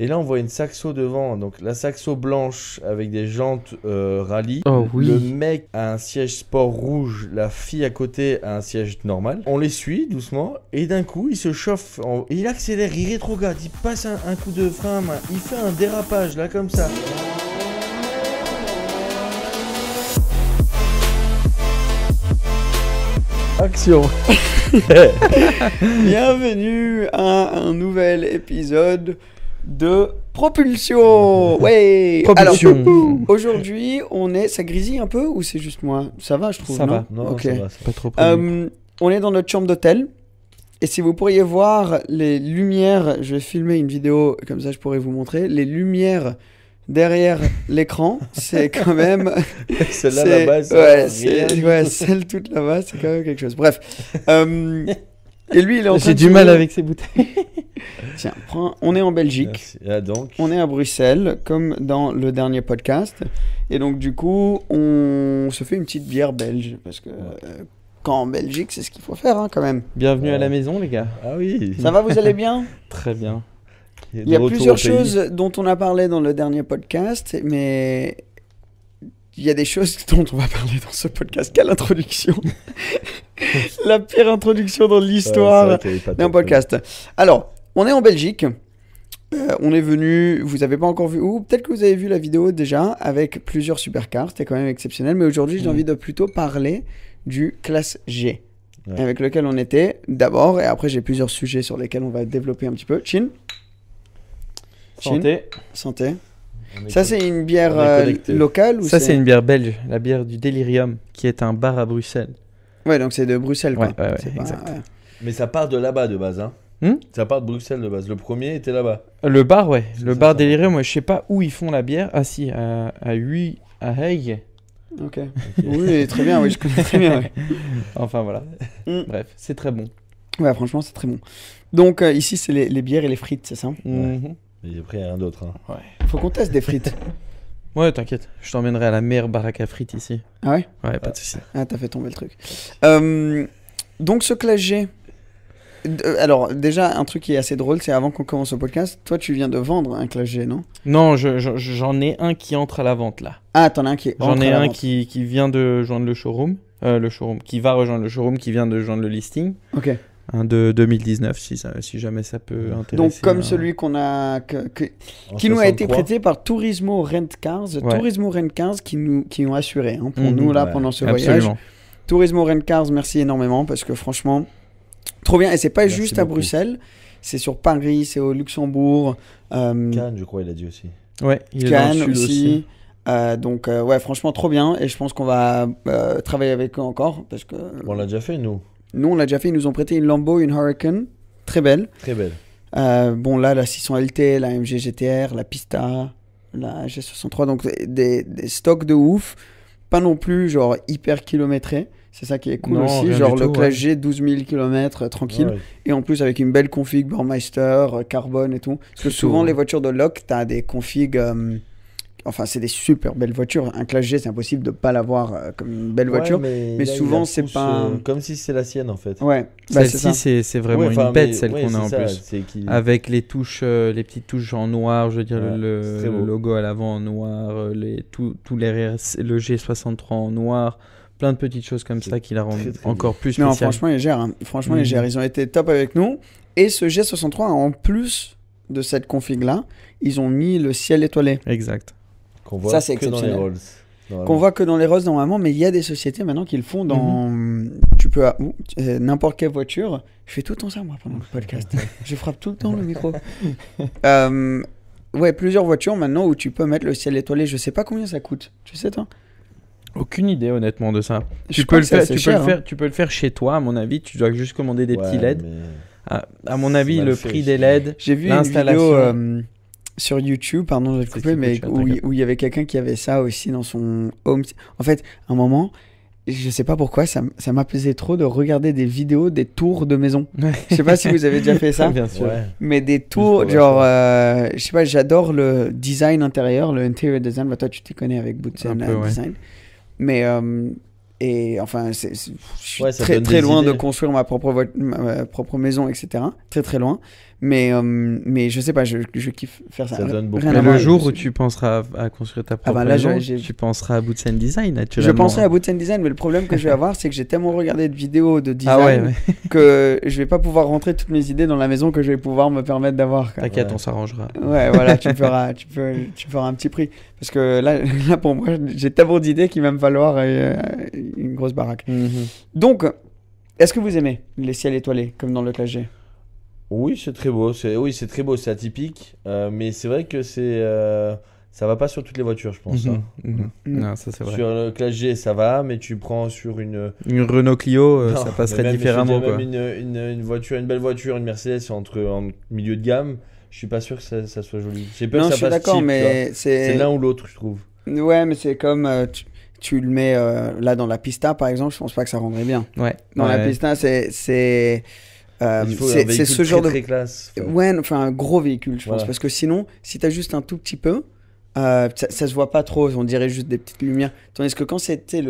Et là, on voit une Saxo devant. Donc, la Saxo blanche avec des jantes rallye. Oh oui. Le mec a un siège sport rouge. La fille à côté a un siège normal. On les suit doucement. Et d'un coup, il se chauffe. Il accélère, il rétrograde. Il passe un coup de frein à main. Il fait un dérapage, là, comme ça. Action. Bienvenue à un nouvel épisode de Propulsion. Ouais. Propulsion. Alors, aujourd'hui, ça grésille un peu ou c'est juste moi? Ça va, je trouve. Ça non va. Non, Ok. ça va. C'est pas trop prévu. On est dans notre chambre d'hôtel. Et si vous pourriez voir les lumières, je vais filmer une vidéo, comme ça je pourrais vous montrer. Les lumières derrière l'écran, c'est quand même... Celle-là, c'est- là-bas, ça ouais, va, c'est- rien. ouais, celle toute là-bas, c'est quand même quelque chose. Bref. Et lui, il est en train J'ai de du se mal dire- avec ces bouteilles. Tiens, on est en Belgique. Merci. Ah, donc. On est à Bruxelles, comme dans le dernier podcast. Et donc, du coup, on se fait une petite bière belge. Parce que quand en Belgique, c'est ce qu'il faut faire, hein, quand même. Bienvenue à la Ouais. maison, les gars. Ah oui. Ça va, vous allez bien? Très bien. Il y a plusieurs choses dont on a parlé dans le dernier podcast, mais il y a des choses dont on va parler dans ce podcast. Quelle introduction! La pire introduction dans l'histoire d'un podcast. Alors, on est en Belgique. On est venu, vous n'avez pas encore vu où? Peut-être que vous avez vu la vidéo déjà avec plusieurs supercars. C'était quand même exceptionnel. Mais aujourd'hui, j'ai envie de plutôt parler du classe G. Ouais. Avec lequel on était d'abord. Et après, j'ai plusieurs sujets sur lesquels on va développer un petit peu. Chin. Santé. Santé. Ça, c'est une bière on est connecté. locale ou Ça, c'est une bière belge, la bière du Delirium, qui est un bar à Bruxelles. Ouais, donc c'est de Bruxelles, quoi. Ouais, C'est pas- exact. ouais. Mais ça part de là-bas de base, hein. Ça part de Bruxelles de base. Le premier était là-bas. Le bar, ouais. Le ça, bar ça Delirium, moi, je sais pas où ils font la bière. Ah si, à Hague. Ok. Oui, très bien, oui, je connais très bien. Ouais, Enfin, voilà. Mm. Bref, c'est très bon. Ouais, franchement, c'est très bon. Donc, ici, c'est les bières et les frites, c'est ça? Mhm. Mais j'ai pris rien d'autre. Hein. Faut qu'on teste des frites. Ouais, t'inquiète. Je t'emmènerai à la meilleure baraque à frites ici. Ah ouais? Ouais, pas de soucis. Ah, t'as fait tomber le truc. Donc, ce classe G. Alors, déjà, un truc qui est assez drôle, c'est avant qu'on commence le podcast, toi, tu viens de vendre un classe G, non? Non, j'en ai un qui entre à la vente là. Ah, t'en as un qui est J'en entre ai à la un vente. qui vient de joindre le showroom. Qui va rejoindre le showroom, qui vient de joindre le listing. Ok. Un de 2019, si jamais ça peut intéresser. Donc, comme un- celui qu'on a. En Qui nous a été 63. prêté par Turismo Rent Cars. Ouais. Turismo Rent Cars qui ont assuré hein, pour Mhm. nous là Ouais, pendant ce voyage. Absolument. Turismo Rent Cars, merci énormément parce que franchement, trop bien. Et c'est pas Merci juste à beaucoup. Bruxelles, c'est sur Paris, c'est au Luxembourg, Cannes, je crois, il a dit aussi. Ouais, il est dans le Cannes sud aussi. Donc ouais, franchement trop bien. Et je pense qu'on va travailler avec eux encore parce que Bon, on l'a déjà fait, nous. nous on l'a déjà fait. Ils nous ont prêté une Lambo, une Huracan, très belle. Très belle. Bon là la 600 LT, la MG GTR, la Pista, la G63, donc des stocks de ouf, pas non plus genre hyper kilométrés, c'est ça qui est cool Non, aussi, rien genre du le tout, classe ouais. G 12 000 km tranquille, Ouais. et en plus avec une belle config Burmeister, carbone et tout, parce que Plutôt, souvent ouais. les voitures de loc, t'as des configs, enfin c'est des super belles voitures, un classe G c'est impossible de pas l'avoir comme une belle voiture, Ouais, mais là, souvent, il la c'est pousse, pas un- comme si c'est la sienne, en fait. ouais, bah, c'est ça. Celle-ci, c'est vraiment Ouais, enfin, une bête, mais- celle ouais, qu'on a c'est en ça, plus. c'est qui- Avec les touches, les petites touches en noir, je veux dire Ouais, c'est très beau. le logo à l'avant en noir, tous les le G63 en noir, plein de petites choses comme C'est ça qui la rendent très, très encore plus Non, spéciale. franchement, ils gèrent. Hein. Franchement, ils Mhm. gèrent. Ils ont été top avec nous. Et ce G63, en plus de cette config-là, ils ont mis le ciel étoilé. Exact. Qu'on voit Ça, c'est que dans les exceptionnel. Rolls. Normalement. Qu'on voit que dans les roses normalement, mais il y a des sociétés maintenant qui le font dans. Tu peux. N'importe quelle voiture. Je fais tout le temps ça, moi, pendant le podcast. Je frappe tout le temps le micro. Ouais, plusieurs voitures maintenant où tu peux mettre le ciel étoilé. Je sais pas combien ça coûte. Tu sais, toi? Aucune idée honnêtement de ça. Je Tu crois peux, que c'est assez cher, hein. tu peux le faire chez toi, à mon avis. Tu dois juste commander des Ouais, petits LED. mais- À mon c'est avis, mal le fait, prix je des dirais. LED. J'ai vu une L'installation. vidéo sur YouTube, pardon, je vais te C'est couper, ce que mais tu as, où t'inquiète. il y avait quelqu'un qui avait ça aussi dans son home. En fait, à un moment, je sais pas pourquoi, ça m'apaisait trop de regarder des vidéos des tours de maison. Je sais pas si vous avez déjà fait ça, Bien sûr. Ouais. mais des tours, Juste genre, je sais pas, j'adore le design intérieur, le interior design. Bah, toi, tu t'y connais avec Bootsen Un peu, ouais. Design. Mais, et enfin, je suis Ouais, ça très, donne très des loin de idées. construire ma propre maison, etc. Très, très loin. Mais je sais pas, je kiffe faire ça. Ça donne beaucoup. Rien Mais à le voir. jour où tu penseras à construire ta propre là, maison, j'ai- tu penseras à Boots and Design, Je naturellement. penserais à Boots and Design, mais le problème que je vais avoir, c'est que j'ai tellement regardé de vidéos de design Ah ouais. que je vais pas pouvoir rentrer toutes mes idées dans la maison que je vais pouvoir me permettre d'avoir. quoi. T'inquiète, Ouais. on s'arrangera. Ouais, voilà, tu feras un petit prix. Parce que là pour moi, j'ai tellement d'idées qu'il va me falloir une grosse baraque. Donc, est-ce que vous aimez les ciels étoilés, comme dans le Clash G? Oui, c'est très beau. C'est très beau, c'est atypique. Mais c'est vrai que ça va pas sur toutes les voitures, je pense. hein. Non, ça c'est vrai. Sur le Clash G, ça va, mais tu prends sur une. Une Renault Clio, Non, ça mais passerait même, différemment, je te quoi. dis, même une voiture, une belle voiture, une Mercedes en milieu de gamme, je suis pas sûr que ça soit joli. J'ai peur Non, que je ça suis fasse d'accord, cheap, tu vois. mais C'est l'un ou l'autre, je trouve. Ouais, mais c'est comme tu le mets là dans la Pista, par exemple, je pense pas que ça rendrait bien. Ouais. Dans la Ouais. Pista, c'est Il faut un c'est véhicule ce genre très, de très classe. Enfin, ouais, enfin un gros véhicule, je pense, Voilà. parce que sinon, si t'as juste un tout petit peu, ça se voit pas trop, on dirait juste des petites lumières. Tandis que quand c'était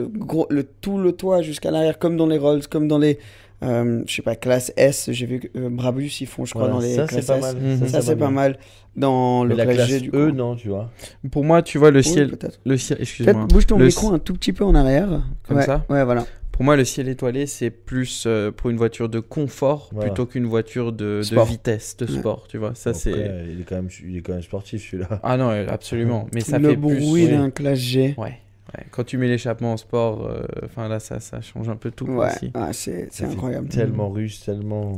tout le toit jusqu'à l'arrière, comme dans les Rolls, comme dans les je sais pas, classe S, j'ai vu que Brabus ils font, je crois, voilà, dans les ça, classes c'est pas S. mal. Mhm. Ça, c'est pas bien. mal. Dans Mais le la classe classe G, du coup. E, non, tu vois. Pour moi, tu vois, le Oui, ciel. peut-être. Le ciel, excuse-moi. Peut-être bouge ton Le micro un tout petit peu en arrière. Comme Ouais, ça Ouais, voilà. Pour moi, le ciel étoilé, c'est plus pour une voiture de confort Voilà. plutôt qu'une voiture de Sport. vitesse, de Ouais. sport, tu vois. Ça, Après, c'est. il est quand même sportif, celui-là. Ah non, absolument. Mais ça le fait bruit plus. d'un classe G. Ouais. Ouais. Quand tu mets l'échappement en sport, enfin là, ça change un peu tout quoi, Ouais, aussi. c'est Ça fait incroyable. Tellement russe, tellement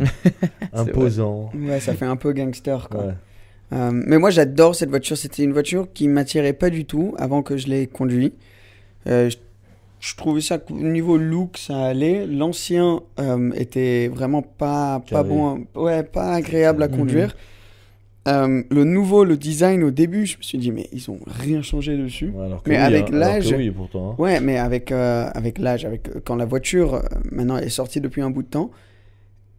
imposant. Ouais, ça fait un peu gangster, quoi. Ouais. Mais moi, j'adore cette voiture. C'était une voiture qui m'attirait pas du tout avant que je l'ai conduit. Je trouvais ça qu'au niveau look, ça allait. L'ancien était vraiment pas Carré. bon, ouais, pas agréable à Mhm. conduire. Le nouveau, le design, au début, je me suis dit, mais ils ont rien changé dessus. Ouais, alors que Mais oui, avec hein, alors que l'âge- oui, pourtant. hein. Ouais, mais avec l'âge, quand la voiture maintenant est sortie depuis un bout de temps,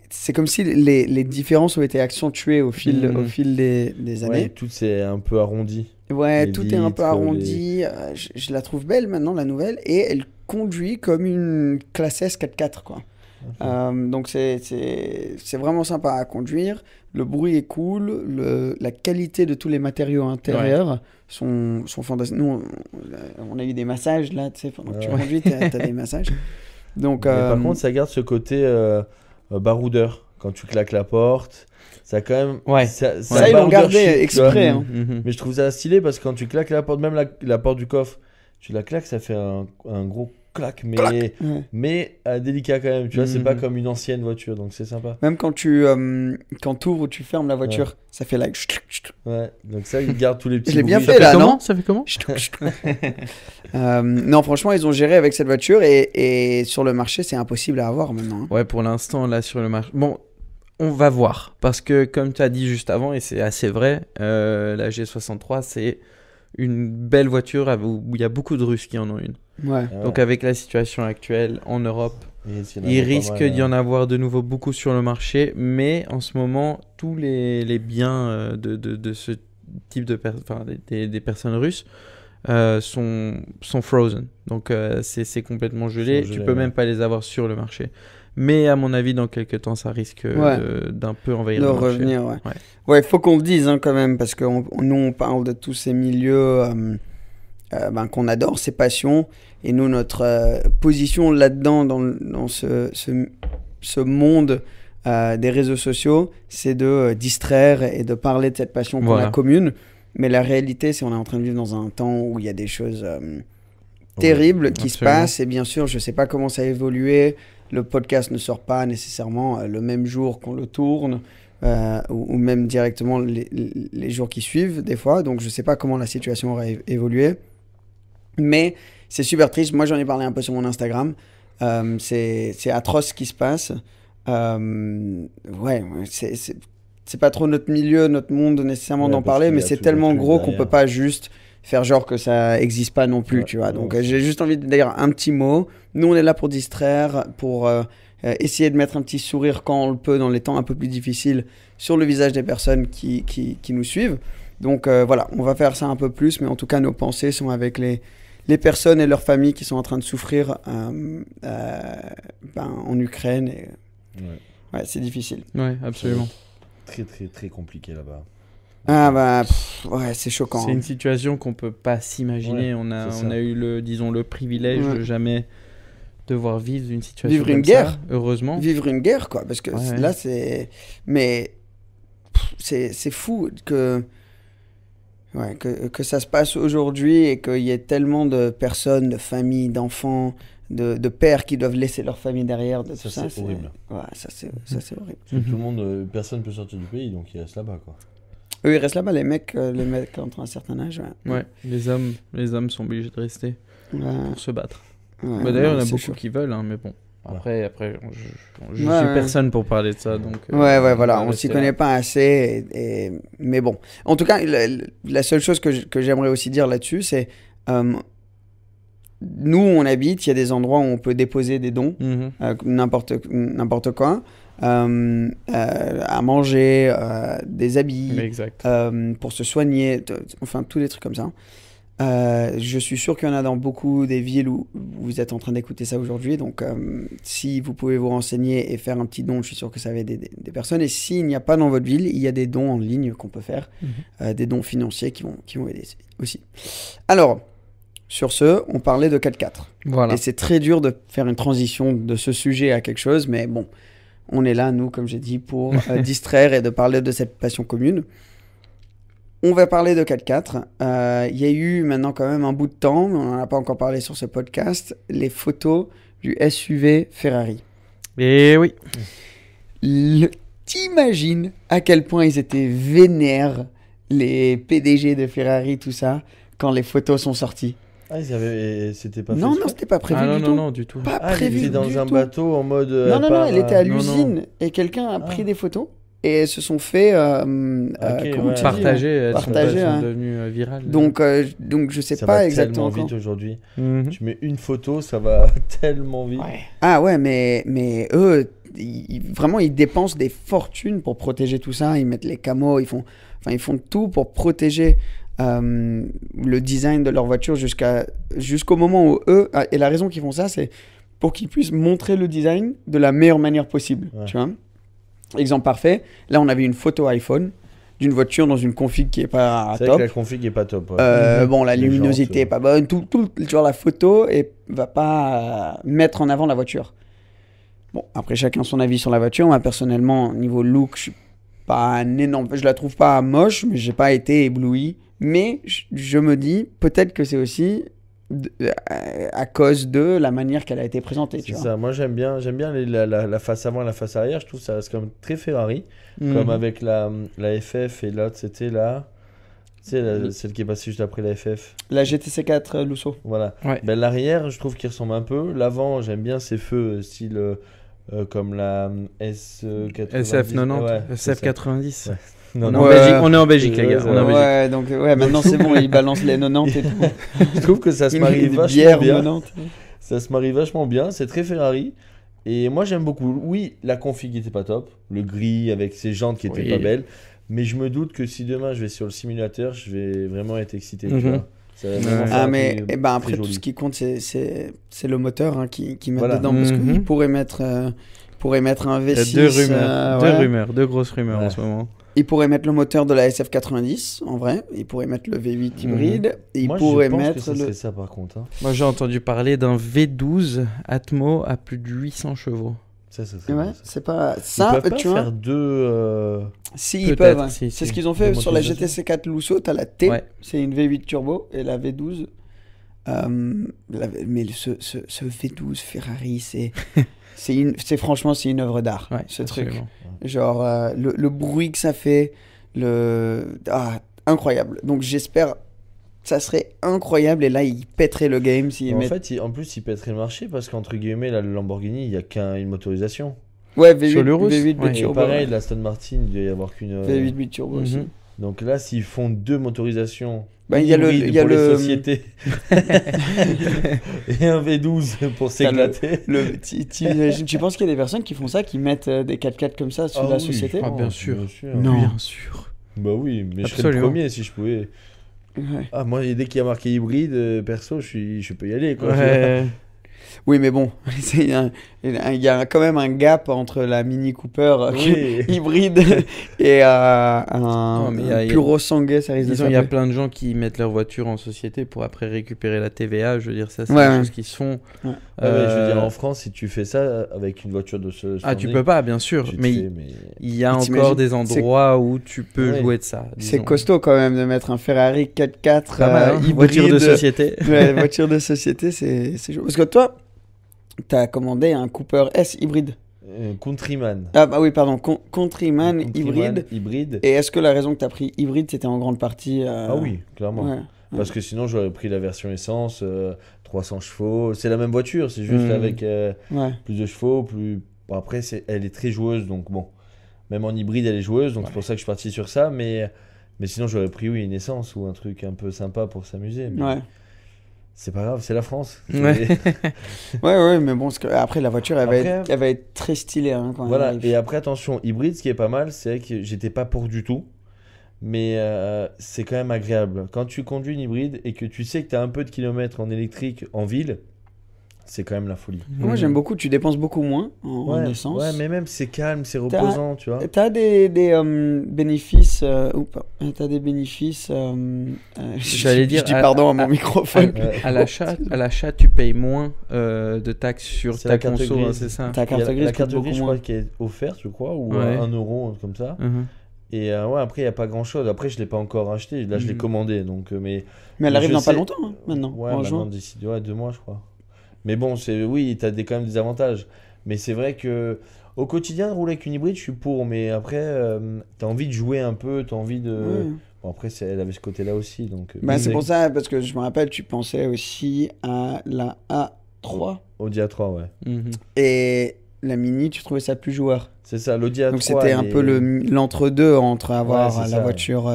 c'est comme si les différences ont été accentuées au fil des Ouais, années. tout c'est un peu arrondi. Ouais, les tout est un peu vitres, arrondi. Je la trouve belle maintenant, la nouvelle, et elle conduit comme une classe S 4x4, quoi. Donc c'est vraiment sympa à conduire. Le bruit est cool. La qualité de tous les matériaux intérieurs sont fantastiques. Nous, on a eu des massages là, tu sais, pendant que tu Ouais. conduis, t'as des massages. Donc, Mais par contre, ça garde ce côté baroudeur. Quand tu claques la porte, ça a quand même. Ouais. ça, ils l'ont gardé exprès. Hein. Mhm. Mais je trouve ça stylé parce que quand tu claques la porte, même la porte du coffre, tu la claques, ça fait un gros clac, Ouais. mais délicat quand même. Tu vois, c'est Mhm. pas comme une ancienne voiture, donc c'est sympa. Même quand tu ouvres ou tu fermes la voiture, ça fait like. Ouais, donc ça, il garde tous les petits Je l'ai bien bruits. fait, là, non Ça fait comment Non, franchement, ils ont géré avec cette voiture et sur le marché, c'est impossible à avoir maintenant. Hein. Ouais, pour l'instant, là, sur le marché. Bon, on va voir. Parce que, comme tu as dit juste avant, et c'est assez vrai, la G63, c'est une belle voiture où il y a beaucoup de Russes qui en ont une. Ouais. Ah ouais. Donc, avec la situation actuelle en Europe, Et s'il y en a il pas risque mal, d'y en avoir de nouveau beaucoup sur le marché. Mais en ce moment, tous les biens de ce type de personnes, des personnes russes, sont frozen. Donc, c'est complètement gelé. Sont gelés, Tu peux ouais. même pas les avoir sur le marché. Mais à mon avis, dans quelques temps, ça risque Ouais. d'un peu envahir De le marché. revenir, ouais. Ouais. Ouais, il faut qu'on le dise hein, quand même, parce que nous, on parle de tous ces milieux qu'on adore, ces passions. Et nous, notre position là-dedans, dans ce monde des réseaux sociaux, c'est de distraire et de parler de cette passion qu'on Voilà. a commune. Mais la réalité, c'est qu'on est en train de vivre dans un temps où il y a des choses terribles qui se absolument. passent. Et bien sûr, je ne sais pas comment ça a évolué. Le podcast ne sort pas nécessairement le même jour qu'on le tourne, ou même directement les jours qui suivent, des fois. Donc, je ne sais pas comment la situation aura évolué. Mais c'est super triste. Moi, j'en ai parlé un peu sur mon Instagram. C'est atroce ce qui se passe. Ouais, c'est pas trop notre milieu, notre monde nécessairement Ouais, d'en parce parler, qu'il y mais a c'est tout le tellement truc gros qu'on derrière. peut pas juste faire genre que ça existe pas non plus, Ouais, tu vois. non, Donc c'est- j'ai juste envie de dire un petit mot. Nous, on est là pour distraire, pour essayer de mettre un petit sourire quand on le peut dans les temps un peu plus difficiles sur le visage des personnes qui nous suivent. Donc voilà, on va faire ça un peu plus, mais en tout cas, nos pensées sont avec les personnes et leurs familles qui sont en train de souffrir en Ukraine. Et, Ouais. ouais, c'est difficile. Ouais, absolument. très très très compliqué là-bas. Ah bah, ouais, c'est choquant. C'est une situation qu'on peut pas s'imaginer. Ouais, on c'est ça. a eu le privilège Ouais. de jamais devoir vivre une situation Vivre une comme guerre. ça, heureusement. Vivre une guerre, quoi, parce que Ouais. là, c'est... Mais c'est fou que ça se passe aujourd'hui et qu'il y ait tellement de personnes, de familles, d'enfants, de pères qui doivent laisser leur famille derrière, de Ça, tout ça. c'est horrible. Ouais, ça, c'est horrible. Parce que tout le monde, personne peut sortir du pays, donc il reste là-bas, quoi. Eux, ils restent là-bas, les mecs entre un certain âge. Ouais. Ouais, les hommes sont obligés de rester Ouais. pour se battre. Ouais, Bah, d'ailleurs, il y en a c'est beaucoup chaud. qui veulent, hein, mais bon. Après, je Ouais, suis ouais. personne pour parler de ça, donc. Ouais, voilà, va on s'y rester connaît là. pas assez. Mais bon, en tout cas, la seule chose que j'aimerais aussi dire là-dessus, c'est nous, on habite, il y a des endroits où on peut déposer des dons, Mhm. n'importe quoi, à manger, des habits, Exact. pour se soigner, enfin, tous les trucs comme ça. Je suis sûr qu'il y en a dans beaucoup des villes où vous êtes en train d'écouter ça aujourd'hui. Donc, si vous pouvez vous renseigner et faire un petit don, je suis sûr que ça va aider des personnes. Et s'il n'y a pas dans votre ville, il y a des dons en ligne qu'on peut faire, des dons financiers qui vont aider aussi. Alors, sur ce, on parlait de 4x4. Voilà. Et c'est très dur de faire une transition de ce sujet à quelque chose, mais bon, on est là, nous, comme j'ai dit, pour distraire et de parler de cette passion commune. On va parler de 4x4. Il y a eu maintenant quand même un bout de temps, mais on n'en a pas encore parlé sur ce podcast, les photos du SUV Ferrari. Et oui. T'imagines à quel point ils étaient vénères, les PDG de Ferrari, tout ça, quand les photos sont sorties. Ah, c'était pas fait Non, non, exprès c'était pas prévu Ah non, du non, tout. non, du tout. Pas Ah, il prévu était dans du un tout. bateau en mode. Non, non, non, elle était à non, l'usine et quelqu'un a pris des photos et elles se sont fait comment ouais. tu dis, Partagées, elles sont hein. devenues virales. Donc je sais Ça pas va exactement tellement quand. vite aujourd'hui. Mhm. Tu mets une photo, ça va tellement vite. Ouais. Ah ouais, mais eux, vraiment, ils dépensent des fortunes pour protéger tout ça. Ils mettent les camos, ils font tout pour protéger le design de leur voiture jusqu'au moment où eux, et la raison qu'ils font ça, c'est pour qu'ils puissent montrer le design de la meilleure manière possible. Ouais. Tu vois ? Exemple parfait, là on avait une photo iPhone d'une voiture dans une config qui est pas C'est top. vrai que la config est pas top. Ouais. Bon, la Les luminosité jantes, est pas bonne, tout, genre la photo va pas mettre en avant la voiture. Bon, après chacun son avis sur la voiture. Moi personnellement, niveau look, je suis pas un énorme, je la trouve pas moche, mais j'ai pas été ébloui. Mais je me dis peut-être que c'est aussi à cause de la manière qu'elle a été présentée. C'est Tu vois. ça. Moi j'aime bien la face avant et la face arrière. Je trouve ça c'est comme très Ferrari. Mhm. Comme avec la FF et l'autre c'était là. Tu sais, celle qui est passée juste après la FF. La GTC4 Lusso. Voilà. Ouais. Ben, l'arrière, je trouve qu'il ressemble un peu. L'avant, j'aime bien ces feux style comme la S90. SF90, Ouais, c'est ça. SF90. Ouais. On, Non, est non. on est en Belgique, les gars. On est en Belgique. Ouais, donc maintenant c'est bon, ils balancent les 90 et tout. Je trouve que ça se marie Des vachement bières bien. 90. Ça se marie vachement bien. C'est très Ferrari. Et moi, j'aime beaucoup. Oui, la config était pas top. Le gris avec ses jantes qui étaient Oui. pas belles. Mais je me doute que si demain je vais sur le simulateur, je vais vraiment être excité. Tu Mhm. vois. Ça va vraiment Ouais. faire Ah un mais truc eh ben, très après tout joli. ce qui compte c'est le moteur hein, qui met Voilà. dedans parce Mhm. qu'il pourrait mettre un Il y a V6 deux ouais. rumeurs, deux grosses rumeurs Ouais. en ce moment. Il pourrait mettre le moteur de la SF90 en vrai, il pourrait mettre le V8 hybride et il Moi, pourrait je pense mettre que ça le serait ça par contre. Hein. Moi, j'ai entendu parler d'un V12 Atmo à plus de 800 chevaux. Ça serait Ouais, bien, ça. c'est pas Ils ça peuvent pas tu vois. faire deux. Si ils Peut-être, peuvent, hein. si, c'est si. ce qu'ils ont fait Deux sur la motorisations. GTC4 Lusso, t'as la T, Ouais. c'est une V8 turbo et la V12 mais ce V12 Ferrari c'est franchement c'est une œuvre d'art Ouais, ce truc. absolument. Genre le bruit que ça fait, incroyable. Donc j'espère, ça serait incroyable et là ils pèteraient le game s'ils En mettent... fait, en plus, ils pèteraient le marché parce qu'entre guillemets, là, le Lamborghini, il n'y a qu'une motorisation. Ouais, V8, Sur le Russe, V8 ouais. de Et turbo. pareil, ouais. la Aston Martin, il doit y avoir qu'une. V8 de turbo aussi. Mhm. Donc là, s'ils font deux motorisations, Bah, il y a le- hybrides il y a pour le- les sociétés et un V12 pour s'éclater. Tu penses qu'il y a des personnes qui font ça, qui mettent des 4x4 comme ça sur Ah la oui, société? Ah, bien sûr. Non. Bien sûr. Bah oui, mais je serais le Absolument. premier si je pouvais. Ouais. Ah, moi, dès qu'il y a marqué hybride, perso, je peux y aller. Quoi. Ouais. Oui, mais bon, il y a quand même un gap entre la Mini Cooper hybride et un Puro Sangue, ça risque de Disons, il y a plein de gens qui mettent leur voiture en société pour après récupérer la TVA. Je veux dire, ça, c'est des choses qui se font. Ouais. Je veux dire, en France, si tu fais ça avec une voiture de ce Ah, tu peux pas, bien sûr. Mais il y a encore des endroits où tu peux jouer de ça. C'est costaud quand même de mettre un Ferrari 4x4 hybride. Voiture de société. Ouais, voiture de société, c'est chaud. Parce que toi, t'as commandé un Cooper S hybride. Countryman. Ah bah oui, pardon, Countryman hybride. Et est-ce que la raison que t'as pris hybride, c'était en grande partie... Ah oui, clairement. Ouais. Parce que sinon, j'aurais pris la version essence, 300 chevaux. C'est la même voiture, c'est juste avec plus de chevaux. Bon, après, elle est très joueuse, donc bon. Même en hybride, elle est joueuse, donc c'est pour ça que je suis parti sur ça. Mais sinon, j'aurais pris une essence ou un truc un peu sympa pour s'amuser. Mais... C'est pas grave, c'est la France. Ouais, mais bon, parce que après la voiture, elle va être très stylée quand voilà. elle arrive. Et après, attention, hybride, ce qui est pas mal, c'est que j'étais pas pour du tout, mais c'est quand même agréable. Quand tu conduis une hybride et que tu sais que tu as un peu de kilomètres en électrique en ville, c'est quand même la folie. Moi, j'aime beaucoup, tu dépenses beaucoup moins en essence. Ouais, mais même c'est calme, c'est reposant, tu vois. T'as des bénéfices, t'as des bénéfices. J'allais dire. Je dis pardon à mon microphone. À l'achat, tu payes moins de taxes sur ta conso, c'est ça. Ta carte grise, la carte grise, je crois, qui est offerte, je crois, ou 1 euro, comme ça. Et après, il n'y a pas grand chose. Après, je ne l'ai pas encore acheté. Là, je l'ai commandé. Donc, mais elle arrive dans pas longtemps, maintenant. Ouais, maintenant, d'ici 2 mois, je crois. Mais bon, oui, tu as quand même des avantages. Mais c'est vrai que au quotidien, rouler avec une hybride, je suis pour. Mais après, tu as envie de jouer un peu, tu as envie de... Bon, après, elle avait ce côté-là aussi. Donc, c'est pour ça, parce que je me rappelle, tu pensais aussi à la A3. Audi A3, ouais. Et la Mini, tu trouvais ça plus joueur. C'est ça, l'Audi A3. Donc c'était un peu l'entre-deux entre avoir la voiture...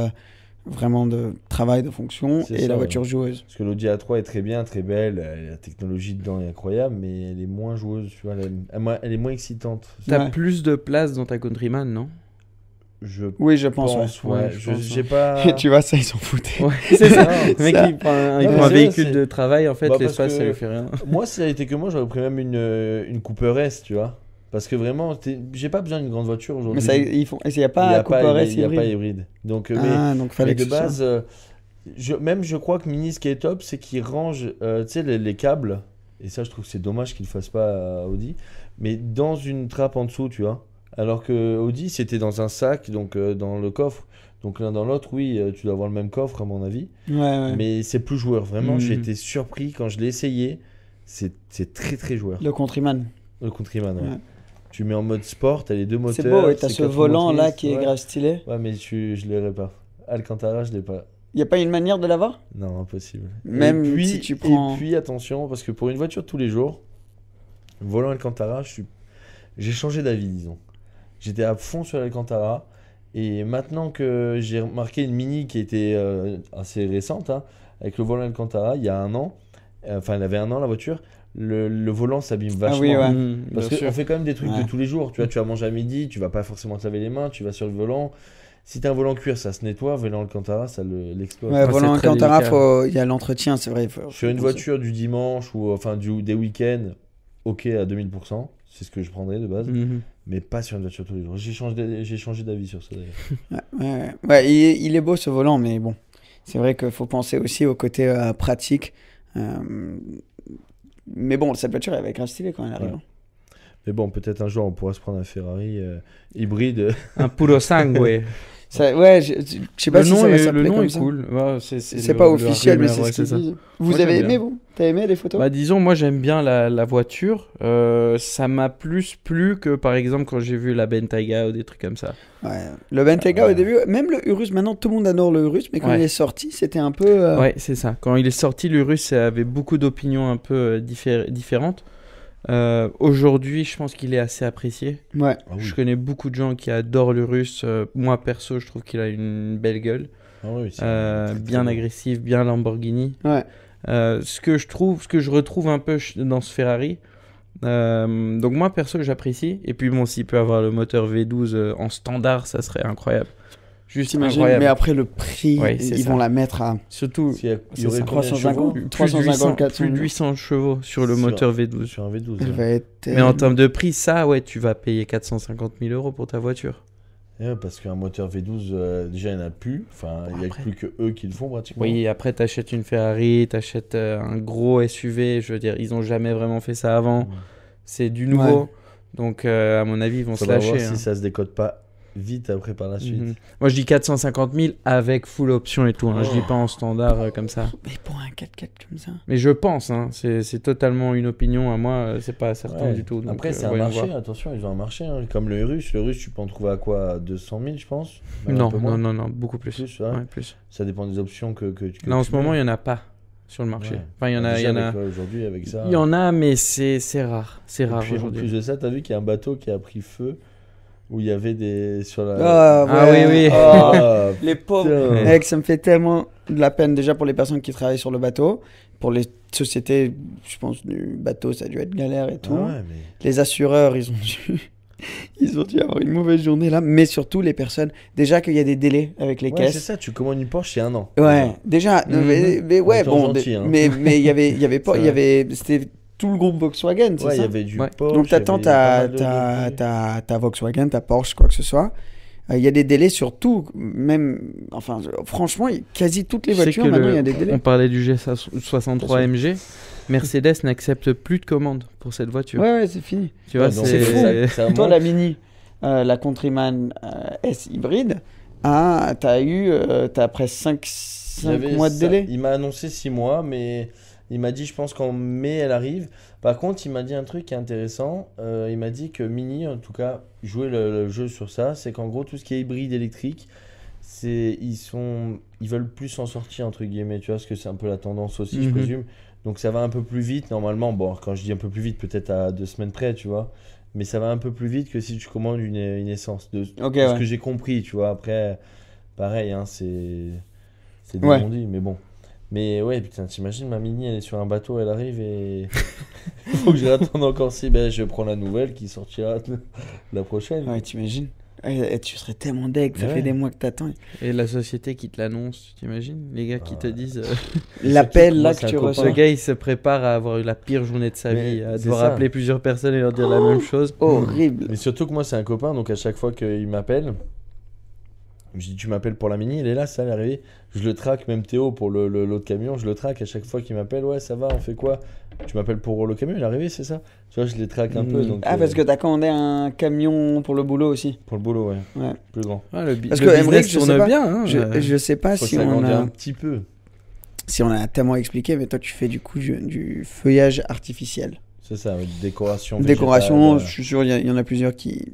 vraiment de travail, de fonction, et la voiture joueuse. Parce que l'Audi A3 est très bien, très belle, la technologie dedans est incroyable, mais elle est moins joueuse, tu vois, elle est moins excitante. T'as plus de place dans ta Countryman, non ? Oui, je pense. Ouais. J'ai pas... Tu vois, ça, ils s'en foutaient. Ouais, c'est ça. Le mec, il prend un véhicule de travail, en fait, l'espace, ça lui fait rien. Moi, si ça a été que moi, j'aurais pris même une Cooper S, tu vois. Parce que vraiment, j'ai pas besoin d'une grande voiture aujourd'hui. Mais il n'y a pas Cooper S hybride. Il n'y a pas hybride. Donc, donc fallait mais de base, je crois que Mini, ce qui est top, c'est qu'il range les câbles. Et ça, je trouve que c'est dommage qu'il ne fasse pas à Audi. Mais dans une trappe en dessous, tu vois. Alors que Audi, c'était dans un sac, donc dans le coffre. Donc l'un dans l'autre, oui, tu dois avoir le même coffre, à mon avis. Ouais. Mais c'est plus joueur. Vraiment, j'ai été surpris quand je l'ai essayé. C'est très, très joueur. Le Countryman. Le Countryman, ouais. Tu mets en mode sport, t'as les deux moteurs. C'est beau, et t'as ce volant là qui est grave stylé. Ouais, mais je l'aurais pas. Alcantara, je l'ai pas. Y a pas une manière de l'avoir ? Non, impossible. Même si tu prends. Et puis attention, parce que pour une voiture tous les jours, volant Alcantara, j'ai changé d'avis, disons. J'étais à fond sur l'Alcantara, et maintenant que j'ai remarqué une Mini qui était assez récente, avec le volant Alcantara, il y a 1 an, enfin elle avait 1 an la voiture. Le volant s'abîme vachement. Ah oui, ouais. Parce qu'on fait quand même des trucs de tous les jours. Tu vois, tu vas manger à midi, tu vas pas forcément te laver les mains, tu vas sur le volant. Si t'as un volant cuir, ça se nettoie. Volant Alcantara, ça l'explose. Ouais, volant Alcantara, il y a l'entretien, c'est vrai. Sur une voiture du dimanche ou enfin des week-ends, ok à 2000%. C'est ce que je prendrais de base. Mais pas sur une voiture tous les jours. J'ai changé d'avis sur ça d'ailleurs. Ouais, il est beau ce volant, mais bon. C'est vrai qu'il faut penser aussi au côté pratique. Mais bon, cette voiture, elle va être grave stylée quand elle arrive. Ouais. Mais bon, peut-être un jour, on pourra se prendre un Ferrari hybride. Un Puro Sangue. Ouais, je sais pas si ça va s'appeler le nom comme est ça. cool. Ouais, c'est pas officiel, mais c'est ce qu'ils disent. Vous avez aimé, vous ? T'as aimé les photos ? Bah, disons, moi, j'aime bien la voiture. Ça m'a plus plu que, par exemple, quand j'ai vu la Bentayga ou des trucs comme ça. Ouais. Le Bentayga, au début, même le Urus, maintenant, tout le monde adore le Urus, mais quand il est sorti, c'était un peu... Ouais, c'est ça. Quand il est sorti, l'Urus avait beaucoup d'opinions un peu différentes. Aujourd'hui, je pense qu'il est assez apprécié. Ouais. Ah oui. Je connais beaucoup de gens qui adorent l'Urus. Moi, perso, je trouve qu'il a une belle gueule. Ah oui, bien agressif, bien Lamborghini. Ouais. Ce que je retrouve un peu dans ce Ferrari. Donc moi, perso, j'apprécie. Et puis bon, s'il peut avoir le moteur V12 en standard, ça serait incroyable. Juste T'imagines, incroyable. mais après le prix, Ouais, c'est ils ça. vont la mettre à Surtout, Il y aurait ça, combien de chevaux 350, 400. plus de 800 chevaux sur le Sur- moteur V12. Sur un V12. Elle ouais. va être Mais en termes de prix, ça, ouais, tu vas payer 450 000 euros pour ta voiture. Ouais, parce qu'un moteur V12, déjà, il n'y en a plus. Enfin, il n'y a Après. plus que eux qui le font pratiquement. Oui, après, t'achètes une Ferrari, t'achètes un gros SUV. Je veux dire, ils ont jamais vraiment fait ça avant. Ouais. C'est du nouveau. Ouais. Donc, à mon avis, ils vont se Faudra lâcher. voir hein. si ça se décode pas vite après par la suite. Mhm. Moi, je dis 450 000 avec full option et tout. Hein. Je dis pas en standard comme ça. Mais pour un 4x4 comme ça. Mais je pense, hein, c'est totalement une opinion à moi, c'est pas certain Ouais. du tout. Donc, Après, c'est un voyons marché, voir. attention, ils ont un marché. Hein. Comme le Urus, tu peux en trouver à quoi? À 200 000, je pense. Même un Non, peu moins. non, beaucoup plus. Plus, ouais. Ouais, plus. Ça dépend des options que Là, en tu ce moment, mets. il n'y en a pas sur le marché. Ouais. Enfin, il y en a. Déjà, Il y en a, avec, aujourd'hui, avec ça. il y en a mais c'est rare. C'est Et rare puis, en aujourd'hui. plus de ça, t'as vu qu'il y a un bateau qui a pris feu où il y avait des. Sur la. Ah ouais. oui, oui. Oh, Ah, les pauvres. putain. Mec, ça me fait tellement de la peine déjà pour les personnes qui travaillent sur le bateau. Pour les sociétés, je pense, du bateau, ça a dû être galère et tout. Ah ouais, mais. Les assureurs, ils ont dû avoir une mauvaise journée là. Mais surtout, les personnes, déjà qu'il y a des délais avec les Ouais, c'est caisses. ça, tu commandes une Porsche, c'est un an. Ouais, déjà, Mhm. mais ouais, étant bon, gentil, hein. mais il y avait pas, C'est il y avait, c'était tout le groupe Volkswagen, c'est Ouais, il y ça. avait du Ouais. Porsche. Donc t'attends il y avait pas mal de- ta Volkswagen, ta Porsche, quoi que ce soit. Il y a des délais sur tout, même, enfin, franchement, quasi toutes les Je sais voitures que maintenant, il y a des délais. On parlait du G63 MG. Mercedes n'accepte plus de commandes pour cette voiture. Ouais, c'est fini. Tu vois, Ouais, donc, c'est fou. ça Toi, monte. la Mini, la Countryman S hybride, t'as presque 5 Il y avait mois de ça. délai. Il m'a annoncé 6 mois, mais il m'a dit, je pense qu'en mai, elle arrive. Par contre, il m'a dit un truc qui est intéressant. Il m'a dit que Mini, en tout cas, jouer le jeu sur ça, c'est qu'en gros, tout ce qui est hybride électrique, ils veulent plus s'en sortir, entre guillemets, tu vois, parce que c'est un peu la tendance aussi, je Mhm. présume. Donc ça va un peu plus vite, normalement. Bon, quand je dis un peu plus vite, peut-être à 2 semaines près, tu vois. Mais ça va un peu plus vite que si tu commandes une essence. Ok, De ce ouais. que j'ai compris, tu vois. Après, pareil, hein, c'est des Ouais. non-dits, mais bon. Mais ouais, putain, t'imagines, ma Mini, elle est sur un bateau, elle arrive et faut que je l'attende encore si. Ben, je prends la nouvelle qui sortira la prochaine. Ouais, t'imagines. Et tu serais tellement deg, ça Ouais. fait des mois que t'attends. Et la société qui te l'annonce, tu t'imagines? Les gars qui te disent. L'appel surtout, là moi, que c'est tu un copain. reçois. Le gars, il se prépare à avoir eu la pire journée de sa Mais vie, à c'est devoir ça. appeler plusieurs personnes et leur dire la même chose. Horrible. Mais surtout que moi, c'est un copain, donc à chaque fois qu'il m'appelle, je dis, tu m'appelles pour la Mini, elle est là, ça, elle est arrivée. Je le traque, même Théo pour l'autre camion, je le traque à chaque fois qu'il m'appelle, ouais, ça va, on fait quoi? Tu m'appelles pour le camion, il est arrivé, c'est ça? Tu vois, je les traque un peu. Donc, Ah, parce que t'as commandé un camion pour le boulot aussi. Pour le boulot, ouais. Ouais. Plus grand. Ah, le Parce le que business Emmerich, je sais tourne pas, bien. Hein, Je sais pas Faut si que ça on grandit a, un petit peu. si on a tellement expliqué, mais toi tu fais du coup du feuillage artificiel. C'est ça, ouais, décoration. Décoration, végétale, je suis sûr, il y en a plusieurs qui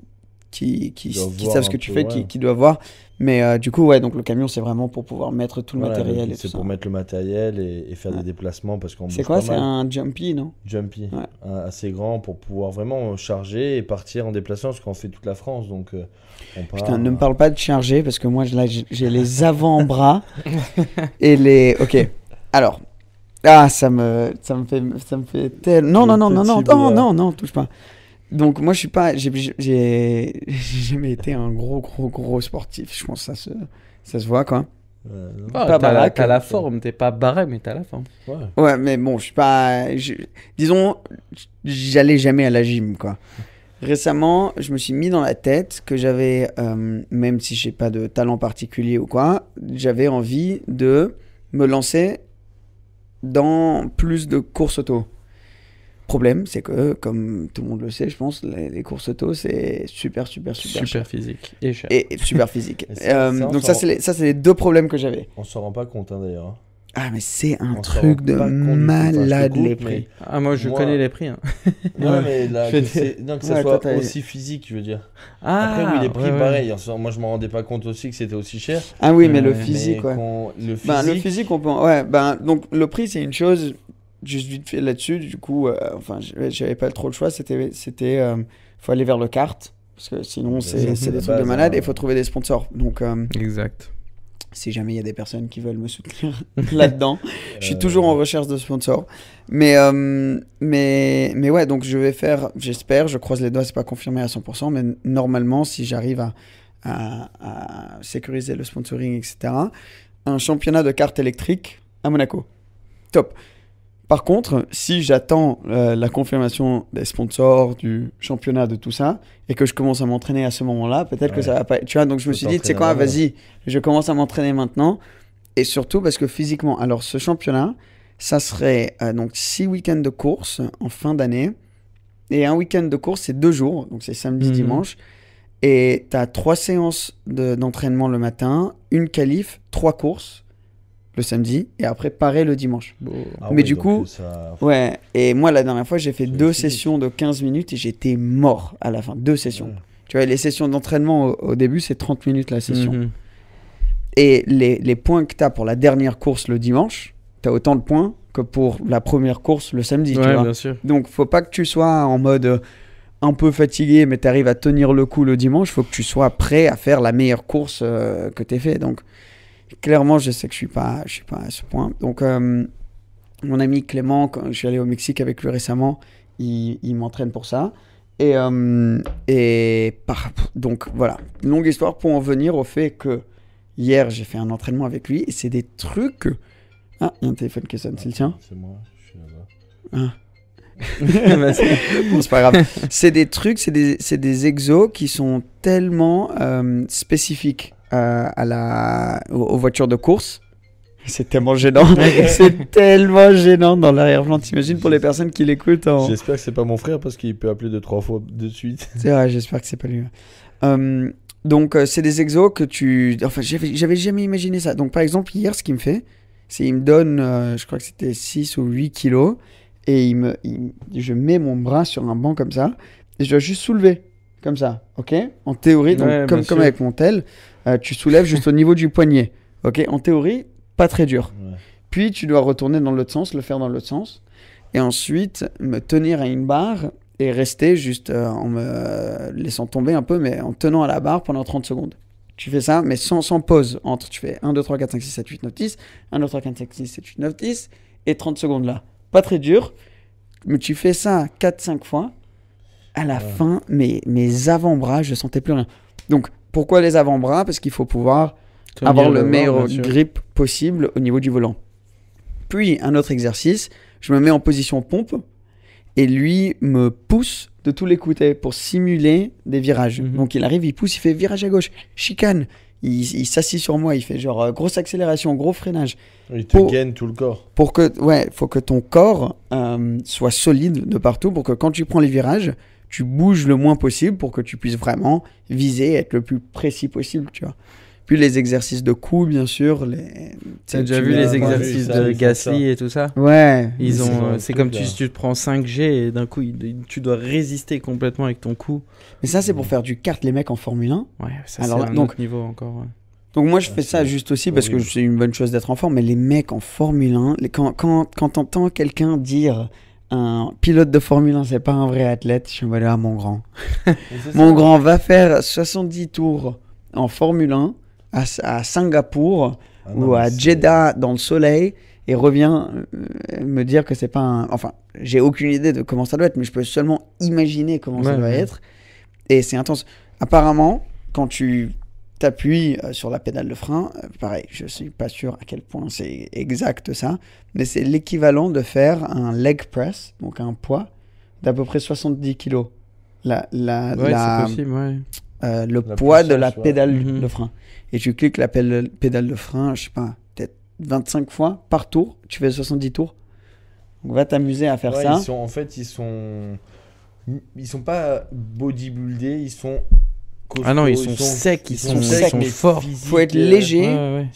doivent voir savent ce un que tu peu, fais, ouais. qui doivent voir. Mais du coup, ouais, donc le camion, c'est vraiment pour pouvoir mettre tout le Voilà, matériel et c'est tout ça. pour mettre le matériel et faire Ouais. des déplacements parce qu'on C'est bouge quoi? pas C'est mal. un jumpy, non? Jumpy, Ouais. assez grand pour pouvoir vraiment charger et partir en déplacement parce qu'on fait toute la France donc on part. Putain, ne me parle pas de charger parce que moi, là, j'ai les avant-bras et les. Ok. Alors. Ah, ça me fait tellement. Non, non, touche pas. Donc, moi, je suis pas. J'ai jamais été un gros sportif. Je pense que ça se voit, quoi. Non. Ah, Pas baraque. t'as la forme, t'es pas barré, mais t'as la forme. Ouais. Ouais, mais bon, je suis pas. Disons, j'allais jamais à la gym, quoi. Récemment, je me suis mis dans la tête que j'avais, même si j'ai pas de talent particulier ou quoi, j'avais envie de me lancer dans plus de courses auto. Problème, c'est que, comme tout le monde le sait, je pense, les courses auto, c'est super cher. Super physique et cher. Et super physique. Et ça, on Donc s'en ça, c'est les deux problèmes que j'avais. On s'en rend pas compte hein, d'ailleurs. Hein. Ah, mais c'est un On s'en truc rend de pas compte du tout. Enfin, malade, je te coupe, les prix. Ah, moi, je Moi- connais les prix. Hein. Non Ouais. mais là, Je que, fais non, que ça Ouais, soit toi, t'as- aussi physique, je veux dire. Ah, Après oui les prix ouais, ouais. pareil. Moi je me rendais pas compte aussi que c'était aussi cher. Ah oui, mais le Mais physique, ouais. Le physique. Ben, le physique, on peut. Ouais, ben, donc le prix, c'est une chose. Juste vite fait là-dessus, du coup, enfin, j'avais pas trop le choix. C'était, faut aller vers le kart. Parce que sinon, c'est c'est des la trucs de base, malade hein. et il faut trouver des sponsors. Donc, Exact. si jamais il y a des personnes qui veulent me soutenir là-dedans, je suis toujours en recherche de sponsors. Mais ouais, donc je vais faire, j'espère, je croise les doigts, c'est pas confirmé à 100%, mais normalement, si j'arrive à sécuriser le sponsoring, etc. Un championnat de kart électrique à Monaco. Top. Par contre, si j'attends la confirmation des sponsors, du championnat, de tout ça, et que je commence à m'entraîner à ce moment-là, peut-être que ça va pas... Tu vois, donc je me suis dit, tu sais quoi, vas-y, je commence à m'entraîner maintenant. Et surtout parce que physiquement, alors ce championnat, ça serait donc 6 week-ends de course en fin d'année. Et un week-end de course, c'est 2 jours, donc c'est samedi, dimanche. Et tu as 3 séances d'entraînement le matin, une qualif, 3 courses le samedi, et après pareil le dimanche. Mais du coup, ouais, et moi la dernière fois, j'ai fait 2 sessions de 15 minutes et j'étais mort à la fin. 2 sessions. Ouais. Tu vois, les sessions d'entraînement au début, c'est 30 minutes la session. Et les points que tu as pour la dernière course le dimanche, tu as autant de points que pour la première course le samedi. Ouais, tu vois. bien sûr. Donc, faut pas que tu sois en mode un peu fatigué, mais tu arrives à tenir le coup le dimanche. Faut que tu sois prêt à faire la meilleure course que tu aies fait. Donc, clairement, je sais que je suis pas à ce point. Donc, mon ami Clément, quand je suis allé au Mexique avec lui récemment, il m'entraîne pour ça. Donc, voilà. Longue histoire pour en venir au fait que hier, j'ai fait un entraînement avec lui et c'est des trucs... Ah, il y a un téléphone qui sonne, c'est le tien ? C'est moi, je suis là-bas. Bon, c'est pas grave. C'est des trucs, c'est des exos qui sont tellement spécifiques aux voitures de course. C'est tellement gênant. C'est tellement gênant dans l'arrière-plan. T'imagines pour les personnes qui l'écoutent J'espère que c'est pas mon frère parce qu'il peut appeler 2-3 fois de suite. C'est vrai, j'espère que c'est pas lui. Donc, c'est des exos que tu... Enfin, j'avais jamais imaginé ça. Donc, par exemple, hier, ce qu'il me fait, c'est il me donne, je crois que c'était 6 ou 8 kilos, et je mets mon bras sur un banc comme ça, et je dois juste soulever, comme ça, ok ? En théorie, donc, Ouais, comme avec mon tel, tu soulèves juste au niveau du poignet, ok ? En théorie, pas très dur. Ouais. Puis, tu dois retourner dans l'autre sens, le faire dans l'autre sens, et ensuite, me tenir à une barre, et rester juste en me laissant tomber un peu, mais en tenant à la barre pendant 30 secondes. Tu fais ça, mais sans pause. Tu fais 1, 2, 3, 4, 5, 6, 7, 8, 9, 10. 1, 2, 3, 4, 5, 6, 7, 8, 9, 10. Et 30 secondes là. Pas très dur, mais tu fais ça 4-5 fois. À la fin, mes avant-bras, je sentais plus rien. Donc, pourquoi les avant-bras ? Parce qu'il faut pouvoir avoir le meilleur grip possible au niveau du volant. Puis, un autre exercice, je me mets en position pompe et lui me pousse de tous les côtés pour simuler des virages. Donc, il arrive, il pousse, il fait virage à gauche, chicane. Il s'assit sur moi, il fait genre grosse accélération, gros freinage. Il te gaine tout le corps. Faut que ton corps soit solide de partout pour que quand tu prends les virages, tu bouges le moins possible pour que tu puisses vraiment viser, être le plus précis possible, tu vois. Puis les exercices de coups, bien sûr. T'as déjà vu les exercices de Gasly et tout ça ? Ouais. C'est comme tu te prends 5G et d'un coup, tu dois résister complètement avec ton coup. Mais ça, c'est pour faire du kart, les mecs en Formule 1. Ouais, ça c'est un autre niveau encore. Ouais. Donc moi, je fais ça juste aussi parce que c'est une bonne chose d'être en forme. Mais les mecs en Formule 1, quand t'entends quelqu'un dire un pilote de Formule 1, c'est pas un vrai athlète, je suis en mode ah, mon grand. Mon grand va faire 70 tours en Formule 1 à Singapour ou à Jeddah dans le soleil et revient me dire que c'est pas un... Enfin, j'ai aucune idée de comment ça doit être, mais je peux seulement imaginer comment ça doit être. Et c'est intense. Apparemment, quand tu t'appuies sur la pédale de frein, pareil, je suis pas sûr à quel point c'est exact ça, mais c'est l'équivalent de faire un leg press, donc un poids d'à peu près 70 kilos. C'est possible, ouais. Le poids de la pédale de frein. Et tu cliques la pédale de frein, je sais pas, peut-être 25 fois par tour, tu fais 70 tours. Donc va t'amuser à faire ça. Ils sont pas bodybuildés, ils sont costauds. Ah non, ils sont secs, ils sont forts. Il faut être léger.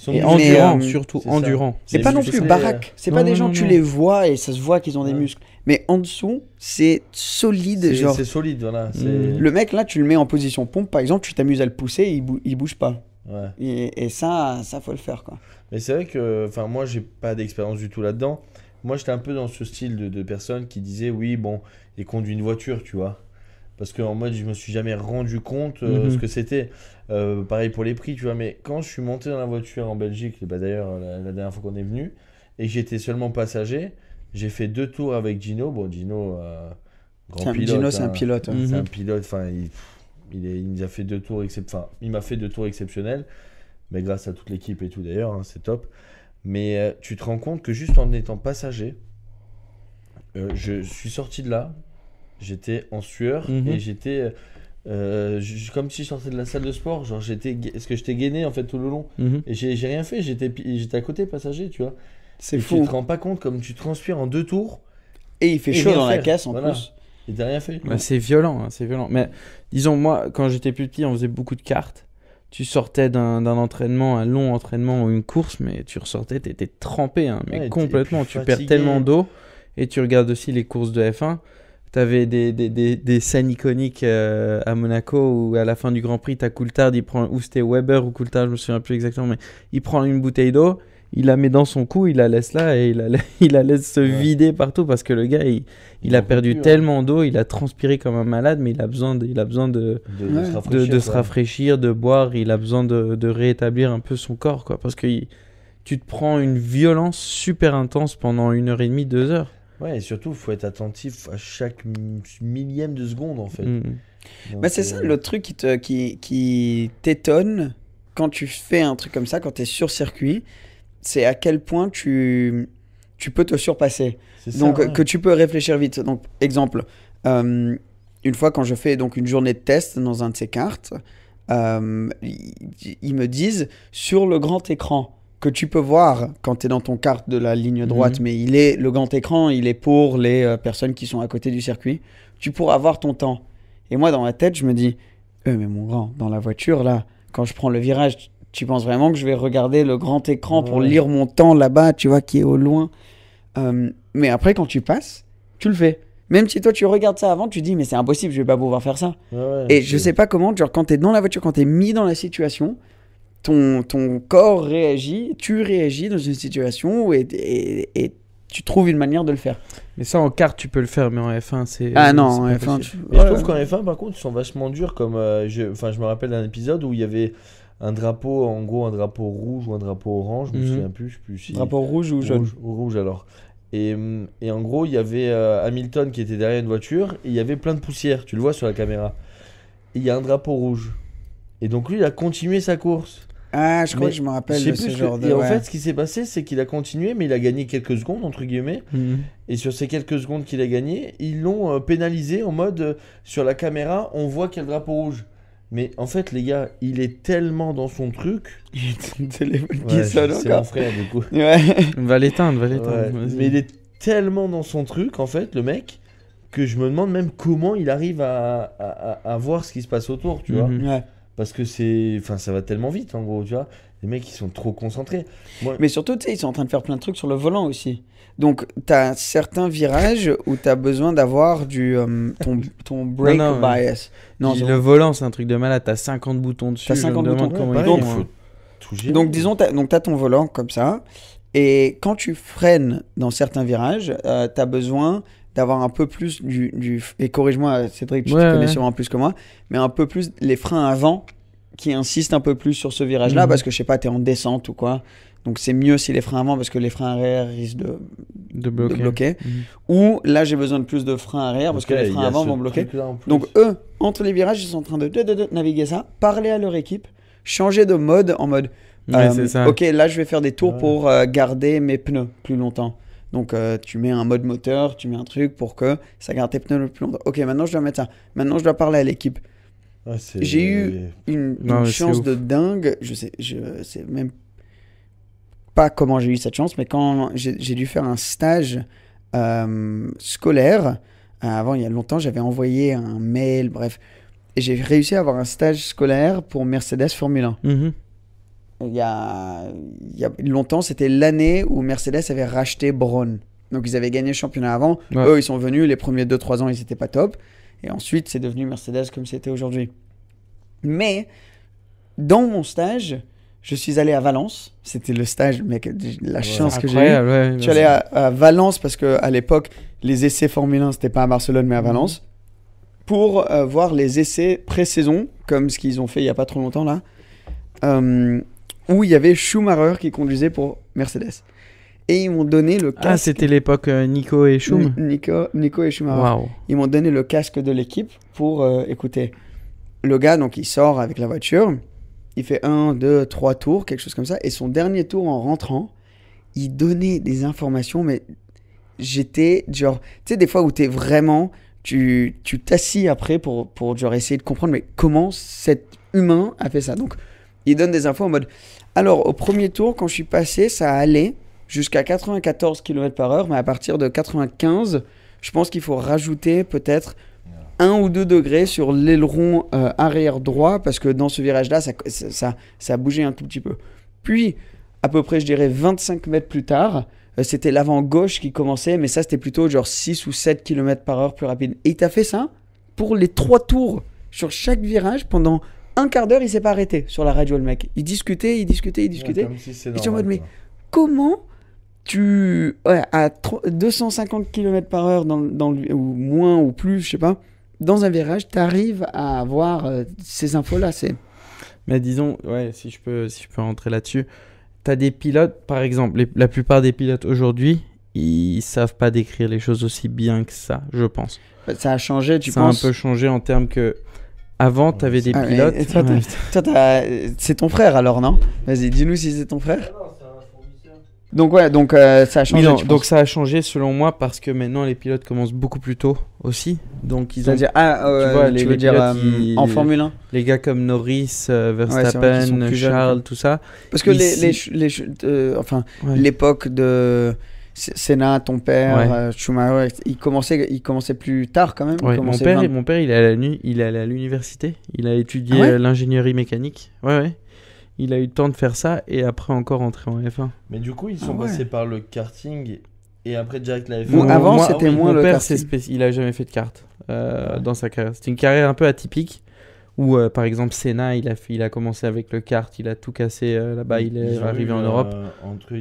Et endurant, surtout endurant. C'est pas non plus baraque. C'est pas des gens, tu les vois et ça se voit qu'ils ont des muscles. Mais en dessous, c'est solide. C'est solide, voilà. Le mec, là, tu le mets en position pompe, par exemple, tu t'amuses à le pousser, il bouge pas. Ouais. Et ça faut le faire, quoi. Mais c'est vrai que moi, j'ai pas d'expérience du tout là-dedans. Moi, j'étais un peu dans ce style de personnes qui disaient oui, bon, il conduit une voiture, tu vois. Parce qu'en mode, je me suis jamais rendu compte ce que c'était. Pareil pour les prix, tu vois. Mais quand je suis monté dans la voiture en Belgique, d'ailleurs, la dernière fois qu'on est venu, et que j'étais seulement passager, j'ai fait 2 tours avec Gino. Bon, Gino, grand pilote. Gino, c'est un pilote. C'est un pilote, il nous a fait 2 tours il m'a fait 2 tours exceptionnels, mais grâce à toute l'équipe et tout d'ailleurs, hein, c'est top. Mais tu te rends compte que juste en étant passager, je suis sorti de là, j'étais en sueur et j'étais comme si je sortais de la salle de sport, genre est-ce que j'étais gainé en fait tout le long et j'ai rien fait, j'étais à côté passager, tu vois. C'est et fou. Tu te rends pas compte comme tu transpires en 2 tours et il fait chaud dans la caisse en plus. Et t'as rien fait. Bah, c'est violent, hein, c'est violent. Mais disons, moi, quand j'étais plus petit, on faisait beaucoup de cartes. Tu sortais d'un entraînement, un long entraînement ou une course, mais tu ressortais, t'étais trempé, hein, mais complètement. Tu perds tellement d'eau. Et tu regardes aussi les courses de F1. T'avais des scènes iconiques à Monaco où à la fin du Grand Prix, t'as Coulthard, ou c'était Weber ou Coulthard, je me souviens plus exactement, mais il prend une bouteille d'eau, il la met dans son cou, il la laisse là et il la laisse se vider partout parce que le gars, il a perdu tellement d'eau, il a transpiré comme un malade, mais il a besoin de se rafraîchir, de boire, il a besoin de rétablir un peu son corps, quoi, parce que tu te prends une violence super intense pendant 1h30, 2 heures. Ouais, et surtout, il faut être attentif à chaque millième de seconde, en fait. Donc, c'est ça, le truc qui t'étonne quand tu fais un truc comme ça, quand tu es sur circuit, c'est à quel point tu peux te surpasser. Donc, que tu peux réfléchir vite. Donc, exemple, une fois quand je fais donc, une journée de test dans un de ces cartes, ils me disent sur le grand écran que tu peux voir quand tu es dans ton kart de la ligne droite, mais le grand écran, il est pour les personnes qui sont à côté du circuit. Tu pourras voir ton temps. Et moi, dans ma tête, je me dis, mais mon grand, dans la voiture, là, quand je prends le virage, tu penses vraiment que je vais regarder le grand écran pour lire mon temps là-bas, tu vois, qui est au loin. Mais après, quand tu passes, tu le fais. Même si toi, tu regardes ça avant, tu dis, mais c'est impossible, je vais pas pouvoir faire ça. Et je sais pas comment, genre, quand tu es dans la voiture, quand tu es mis dans la situation, ton corps réagit, tu réagis dans une situation et tu trouves une manière de le faire. Mais ça, en kart, tu peux le faire, mais en F1, c'est... Ah non, en F1, je trouve qu'en F1, par contre, ils sont vachement durs, comme... je me rappelle d'un épisode où il y avait un drapeau, en gros, un drapeau rouge ou un drapeau orange, je me souviens plus, je sais plus si... Drapeau rouge ou jaune ? Rouge, alors. Et en gros, il y avait Hamilton qui était derrière une voiture, et il y avait plein de poussière, tu le vois sur la caméra. Et il y a un drapeau rouge. Et donc lui, il a continué sa course. Ah, je crois que je me rappelle de ce genre de... Et en fait, ce qui s'est passé, c'est qu'il a continué, mais il a gagné quelques secondes, entre guillemets. Et sur ces quelques secondes qu'il a gagné, ils l'ont pénalisé en mode, sur la caméra, on voit qu'il y a le drapeau rouge. Mais en fait, les gars, il est tellement dans son truc... C'est mon frère, du coup. On va l'éteindre, Mais il est tellement dans son truc, en fait, le mec, que je me demande même comment il arrive à voir ce qui se passe autour, tu vois. Parce que ça va tellement vite, en gros, tu vois. Les mecs, ils sont trop concentrés. Mais surtout, tu sais, ils sont en train de faire plein de trucs sur le volant aussi. Donc, tu as certains virages où tu as besoin d'avoir ton brake bias. Non, le volant, c'est un truc de malade. Tu as 50 boutons dessus. Tu as 50 boutons. Donc, faut tout gérer. Donc, disons, tu as ton volant comme ça. Et quand tu freines dans certains virages, tu as besoin d'avoir un peu plus et corrige-moi Cédric, tu connais sûrement plus que moi, mais un peu plus les freins avant qui insistent un peu plus sur ce virage-là, parce que je sais pas, tu es en descente ou quoi, donc c'est mieux si les freins avant, parce que les freins arrière risquent de bloquer. Ou là j'ai besoin de plus de freins arrière, parce que les freins avant vont bloquer. Donc eux, entre les virages, ils sont en train de naviguer ça, parler à leur équipe, changer de mode en mode ok, là je vais faire des tours pour garder mes pneus plus longtemps. Donc, tu mets un mode moteur, tu mets un truc pour que ça garde tes pneus le plus longtemps. Ok, maintenant je dois mettre ça. Maintenant je dois parler à l'équipe. J'ai eu une chance de dingue. Je sais même pas comment j'ai eu cette chance, mais quand j'ai dû faire un stage scolaire, avant il y a longtemps, j'avais envoyé un mail, bref. Et j'ai réussi à avoir un stage scolaire pour Mercedes Formule 1. Il y a longtemps, c'était l'année où Mercedes avait racheté Braun. Donc, ils avaient gagné le championnat avant. Eux, ils sont venus. Les premiers 2-3 ans, ils n'étaient pas top. Et ensuite, c'est devenu Mercedes comme c'était aujourd'hui. Mais, dans mon stage, je suis allé à Valence. C'était le stage, mec, la chance que j'ai eue. Je suis allé à Valence parce qu'à l'époque, les essais Formule 1, c'était pas à Barcelone, mais à Valence. Pour voir les essais pré-saison, comme ce qu'ils ont fait il n'y a pas trop longtemps, là. Où il y avait Schumacher qui conduisait pour Mercedes. Et ils m'ont donné le casque. Ah, c'était l'époque Nico et Schum. Nico et Schumacher. Wow. Ils m'ont donné le casque de l'équipe pour écouter. le gars, donc, il sort avec la voiture. Il fait 1, 2, 3 tours, quelque chose comme ça. Et son dernier tour en rentrant, il donnait des informations, mais j'étais genre... Tu sais, des fois où t'es vraiment... Tu t'assis après pour genre essayer de comprendre, mais comment cet humain a fait ça. Donc, il donne des infos en mode... Alors, au premier tour, quand je suis passé, ça allait jusqu'à 94 km/h, mais à partir de 95, je pense qu'il faut rajouter peut-être 1 ou 2 degrés sur l'aileron arrière droit, parce que dans ce virage-là, ça a bougé un tout petit peu. Puis, à peu près, je dirais 25 mètres plus tard, c'était l'avant gauche qui commençait, mais ça, c'était plutôt genre 6 ou 7 km/h plus rapide. Et il t'a fait ça pour les 3 tours sur chaque virage pendant un quart d'heure, il s'est pas arrêté sur la radio, le mec. Il discutait. Ouais, comme si c'est Et je suis en mode, normal, mais quoi. comment à 250 km/h ou moins ou plus, je sais pas, dans un virage, t'arrives à avoir ces infos-là, Mais disons, ouais, si je peux rentrer là-dessus, t'as des pilotes, par exemple, la plupart des pilotes aujourd'hui, ils savent pas décrire les choses aussi bien que ça, je pense. Ça a changé, tu Ça penses? a un peu changé en termes que avant, t'avais des pilotes. Et toi, Ouais. c'est ton frère alors, non? Vas-y, dis-nous si c'est ton frère. Donc ça a changé. Oui, non, tu donc penses? ça a changé selon moi parce que maintenant les pilotes commencent beaucoup plus tôt aussi. Donc ils ont C'est-à-dire, tu vois, tu veux les dire pilotes, en Formule 1? les gars comme Norris, c'est vrai qu'ils sont Verstappen, plus jeunes, Charles, quoi. tout ça. Parce que Ici- Ouais. l'époque de Senna, ton père, Ouais. Schumacher, il commençait plus tard quand même. Il Ouais, mon commençait père, 20. il est allé à l'université. Il a étudié Ah ouais l'ingénierie mécanique. Ouais. Il a eu le temps de faire ça et après encore entrer en F1. Mais du coup, ils sont Ah ouais. passés par le karting et après direct la F1. Bon, avant, c'était moins mon le père, karting. il a jamais fait de kart dans sa carrière. C'était une carrière un peu atypique où, par exemple, Senna, il a commencé avec le kart, il a tout cassé là-bas, il est Ils ont arrivé eu, en Europe.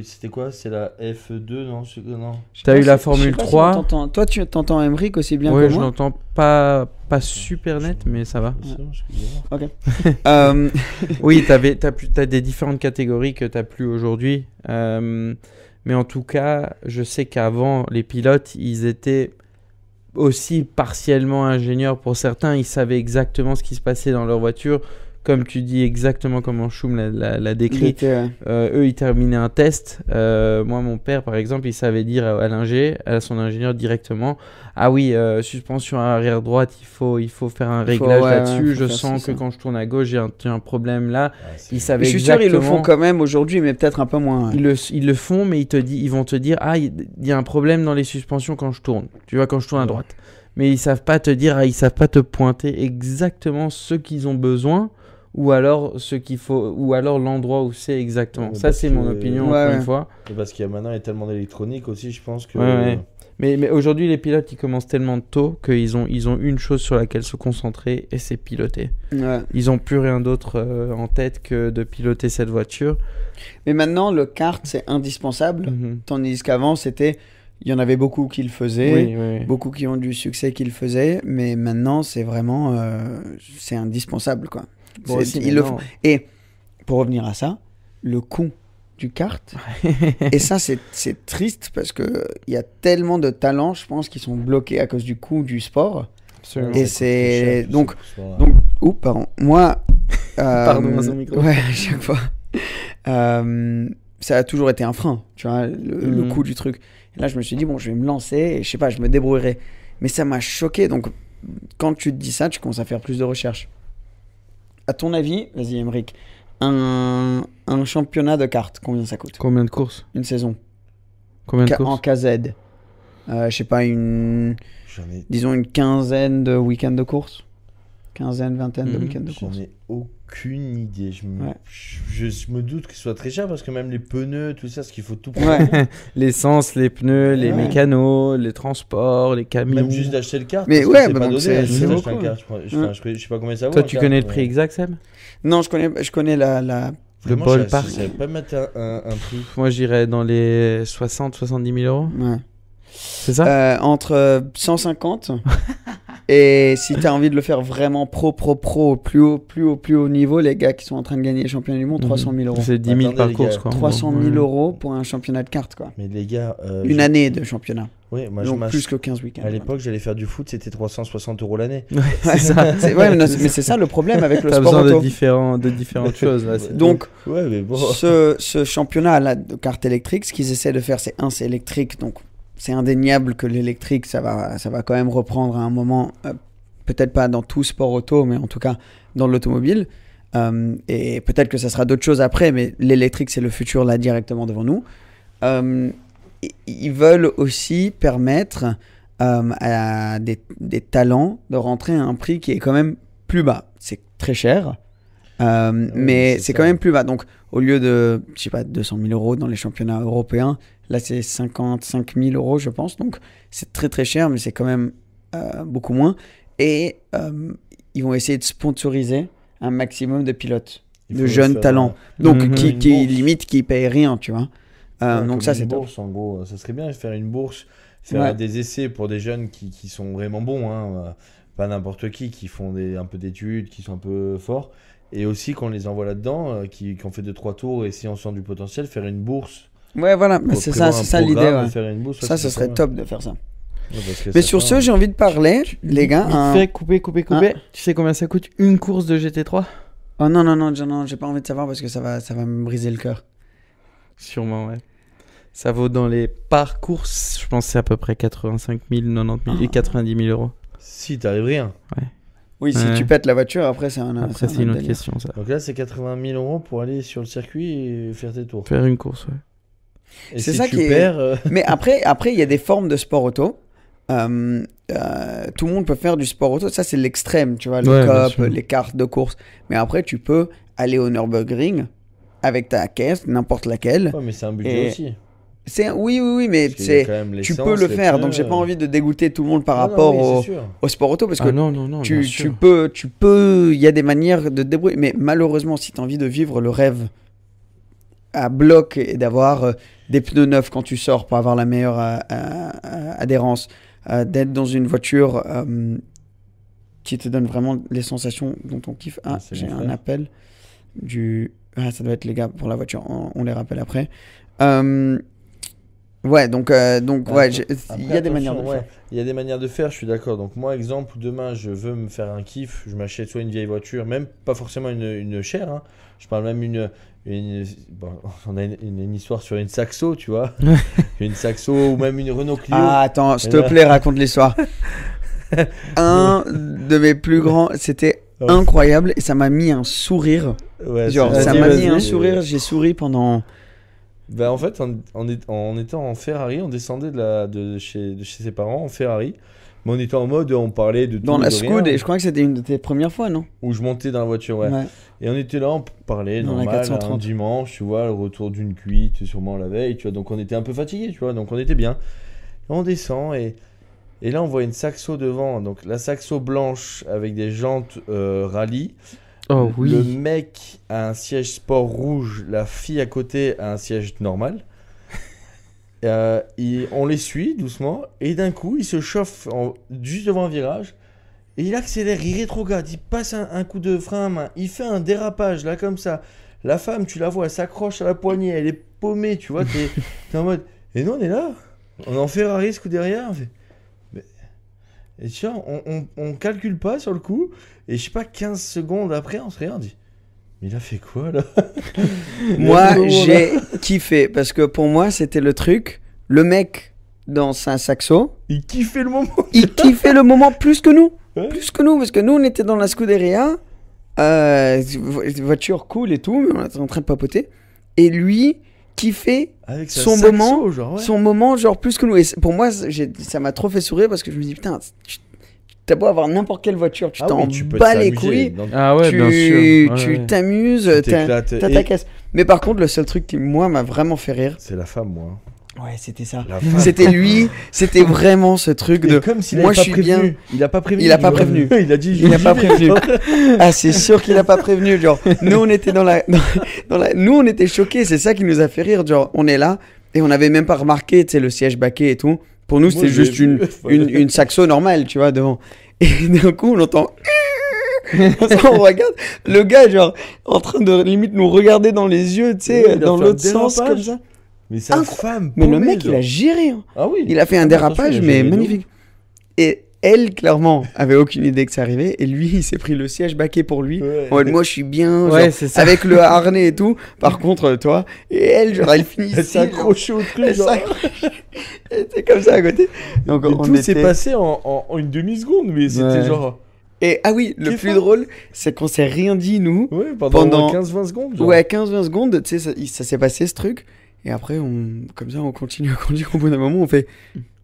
C'était quoi? C'est la F2, non? Non. Je sais T'as pas eu la si- Formule je sais pas si 3. on t'entend. Toi, tu t'entends Emmerich aussi bien Ouais, que je moi. l'entends pas super net, mais ça va. C'est bon, excusez-moi. Euh, Oui, t'as des différentes catégories que t'as plus aujourd'hui. Mais en tout cas, je sais qu'avant, les pilotes, ils étaient aussi partiellement ingénieurs pour certains. Ils savaient exactement ce qui se passait dans leur voiture. Comme tu dis, exactement comme Schum l'a il décrit. était, Eux, ils terminaient un test. Moi, mon père, par exemple, il savait dire à son ingénieur directement: ah oui, suspension arrière droite, il faut faire un réglage ouais, là-dessus. faut Je faire sens ça. que quand je tourne à gauche, j'ai un problème là. Ils je savaient suis sûr exactement. ils le font quand même aujourd'hui, mais peut-être un peu moins. Ils le font, mais ils vont te dire: ah, il y a un problème dans les suspensions quand je tourne. Tu vois, quand je tourne à Ouais. droite. Mais ils savent pas te dire, ils savent pas te pointer exactement ce qu'ils ont besoin. Ou alors ce qu'il faut, ou alors l'endroit où c'est exactement. Ouais, Ça, parce c'est mon que- opinion, Ouais, encore ouais. une fois. Et parce qu'il y a maintenant il y a tellement d'électronique aussi, je pense que. Ouais. Mais aujourd'hui, les pilotes, ils commencent tellement tôt qu'ils ont une chose sur laquelle se concentrer, et c'est piloter. Ouais. Ils ont plus rien d'autre en tête que de piloter cette voiture. Mais maintenant, le kart, c'est indispensable. Mhm. Tandis qu'avant, il y en avait beaucoup qui le faisaient. Oui. Beaucoup qui ont du succès qui le faisaient, mais maintenant c'est vraiment c'est indispensable quoi. Bon, aussi, Ils le maintenant- font. Et pour revenir à ça, le coût du kart, et ça c'est triste parce que il y a tellement de talents, je pense, qui sont bloqués à cause du coût du sport. Absolument. Et Ça coûte très cher, tout donc- ça, pour soi. Donc, oups, pardon. Moi, Pardon à son micro. Ouais, à chaque fois. Ça a toujours été un frein, tu vois, le Mhm. coût du truc. Et là, je me suis dit, bon, je vais me lancer et je sais pas, je me débrouillerai. Mais ça m'a choqué. Donc, quand tu te dis ça, tu commences à faire plus de recherches. À ton avis, vas-y, Emmerich, un championnat de cartes, combien ça coûte? Combien de courses? Une saison? Combien de En courses? KZ. Je sais pas, J'en ai, disons une quinzaine de week-ends de course. Quinzaine, vingtaine de Mhm. week-ends de j'en course. ai aucune idée. Ouais. Je me doute que ce soit très cher parce que même les pneus, tout ça, ce qu'il faut tout prendre. Ouais. L'essence, les pneus, les Ouais. mécanos, les transports, les camions. Même juste d'acheter le kart. Mais parce que ouais, c'est bah pas donc donné, c'est- hein, juste c'est d'acheter un beaucoup, kart. Je sais pas combien ça vaut. Toi, un tu kart, connais le mais- prix exact, Seb? Non, je connais la... Le Vraiment, ballpark. Je savais pas mettre un prix. Moi, j'irais dans les 60-70 000 euros. Ouais. C'est ça? Entre 150 Et si tu as envie de le faire vraiment pro, au plus haut niveau, les gars qui sont en train de gagner les championnats du monde, 300 000 euros. C'est 10 000 par course, quoi. 300 000 euros pour un championnat de cartes, quoi. Mais les gars... Une année de championnat. Oui, moi donc plus que 15 week-ends. À l'époque, j'allais faire du foot, c'était 360 € l'année. Ouais, c'est ça. Mais c'est ça le problème avec le sport auto. T'as auto. besoin de différentes choses. Là, donc, mais bon. ce championnat-là de cartes électriques, ce qu'ils essaient de faire, c'est électrique. Donc, c'est indéniable que l'électrique, ça va quand même reprendre à un moment, peut-être pas dans tout sport auto, mais en tout cas dans l'automobile. Et peut-être que ça sera d'autres choses après, mais l'électrique, c'est le futur là directement devant nous. Ils veulent aussi permettre à des talents de rentrer à un prix qui est quand même plus bas. C'est très cher, mais c'est quand même plus bas. Donc, au lieu de, je sais pas, 200 000 euros dans les championnats européens, là, c'est 55 000 euros, je pense. Donc, c'est très, très cher, mais c'est quand même beaucoup moins. Et ils vont essayer de sponsoriser un maximum de pilotes, de jeunes talents. Donc, qui payent rien, tu vois. Donc ça, c'est top. En gros, ça serait bien de faire une bourse, faire des essais pour des jeunes qui sont vraiment bons, hein, pas n'importe qui font un peu d'études, qui sont un peu forts, et aussi qu'on les envoie là-dedans, qui ont fait 2-3 tours, et si on sent du potentiel, faire une bourse. Ouais, voilà, c'est ça l'idée. Ouais. Faire une bourse, ça serait top de faire ça. Ouais, mais sur ce, j'ai envie de parler, les gars. Couper. Tu sais combien ça coûte une course de GT3 ? Oh non, j'ai pas envie de savoir parce que ça va me briser le cœur. Sûrement, ouais. Ça vaut dans les parcours, je pense que c'est à peu près 85 000, 90 000 et 90 000 euros. Si t'arrives rien. Ouais. Oui, si tu pètes la voiture, après c'est une autre question, ça. Donc là, c'est 80 000 euros pour aller sur le circuit et faire tes tours. Faire une course, ouais. Et c'est si ça tu qui perds, Mais après, il y a des formes de sport auto. Tout le monde peut faire du sport auto. Ça, c'est l'extrême, tu vois, le COP, les cartes de course. Mais après, tu peux aller au Nürburgring avec ta caisse, n'importe laquelle. Ouais, mais c'est un budget aussi. Oui, mais tu peux le faire. Donc, j'ai pas envie de dégoûter tout le monde par rapport au sport auto parce que tu peux. Il y a des manières de te débrouiller. Mais malheureusement, si tu as envie de vivre le rêve à bloc et d'avoir des pneus neufs quand tu sors pour avoir la meilleure adhérence, d'être dans une voiture qui te donne vraiment les sensations dont on kiffe. J'ai un appel ça doit être les gars pour la voiture. On les rappelle après. Ouais, donc il y a des manières de faire. Il y a des manières de faire, je suis d'accord. Donc moi, exemple, demain, je veux me faire un kiff, je m'achète soit une vieille voiture, même pas forcément une chère, hein. Je parle même on a une histoire sur une Saxo, tu vois. Une Saxo ou même une Renault Clio. Ah, attends, s'il te plaît, raconte l'histoire. Un de mes plus grands, c'était incroyable et ça m'a mis un sourire. Ouais, ça m'a mis un sourire, j'ai souri pendant... Ben en fait, en étant en Ferrari, on descendait de chez ses parents en Ferrari. Mais on était en mode, on parlait de tout. Dans la Scoot, et je crois que c'était une de tes premières fois, non ? Où je montais dans la voiture, ouais. Et on était là, on parlait dans normal, un dimanche, tu vois, le retour d'une cuite, sûrement la veille, tu vois. Donc on était un peu fatigués, tu vois, donc on était bien. Et on descend et là on voit une Saxo devant, donc la Saxo blanche avec des jantes rallye. Oh oui. Le mec a un siège sport rouge, la fille à côté a un siège normal. On les suit doucement et d'un coup il se chauffe juste devant un virage et il accélère, il rétrograde, il passe un coup de frein à main, il fait un dérapage là comme ça. La femme, tu la vois, elle s'accroche à la poignée, elle est paumée, tu vois, t'es en mode. Et nous on est là, on est en Ferrari ce coup derrière. Et tu vois, on calcule pas sur le coup. Et je sais pas, 15 secondes après, on se regarde, on dit, mais il a fait quoi là? Moi, j'ai kiffé parce que pour moi, c'était le truc. Le mec dans sa Saxo, il kiffait le moment. Il kiffait le moment plus que nous. Ouais. Plus que nous, parce que nous, on était dans la Scuderia, voiture cool et tout, mais on était en train de papoter. Et lui kiffait son moment, genre plus que nous. Et pour moi, ça m'a trop fait sourire parce que je me dis, putain, t'as beau avoir n'importe quelle voiture, tu t'en bats les couilles, donc... bien sûr. Tu t'amuses, t'as ta caisse. Mais par contre, le seul truc qui, moi, m'a vraiment fait rire... C'est la femme, moi. Ouais, c'était ça. C'était lui, c'était vraiment ce truc de... Comme s'il moi, je suis bien... Il a pas prévenu. Il a pas prévenu. Il a dit... Il a pas prévenu. Ah, c'est sûr qu'il a pas prévenu. Genre, nous, on était nous, on était choqués. C'est ça qui nous a fait rire. Genre, on est là et on n'avait même pas remarqué, tu sais, le siège baquet et tout. Pour nous, c'était juste une Saxo normale, tu vois, devant. Et d'un coup, on entend... on regarde le gars, genre, en train de limite nous regarder dans les yeux, tu sais, Oui, dans l'autre sens, dérapage. comme ça. Mais sa femme. Mais le paumée, mec, il a genre. géré. Hein. Ah oui. Il a fait un dérapage, mais magnifique. Et elle, clairement, avait aucune idée que ça arrivait. Et lui, il s'est pris le siège baquet pour lui. Ouais. En mode, moi, je suis bien, Ouais, genre, c'est ça. avec le harnais et tout. Par contre, toi, et elle, genre, elle finit Elle ici. s'est accrochée au truc. Elle genre. s'accroche. Elle était comme ça à côté. Donc, Et on tout s'est était... passé en une demi-seconde, mais c'était Ouais. genre. Et ah oui, le Kiffant. plus drôle, c'est qu'on s'est rien dit, nous. Ouais, pendant Pendant- 15-20 secondes. Genre. Ouais, 15-20 secondes, tu sais, ça s'est passé ce truc. Et après, comme ça, on continue à conduire. Au bout d'un moment, on fait.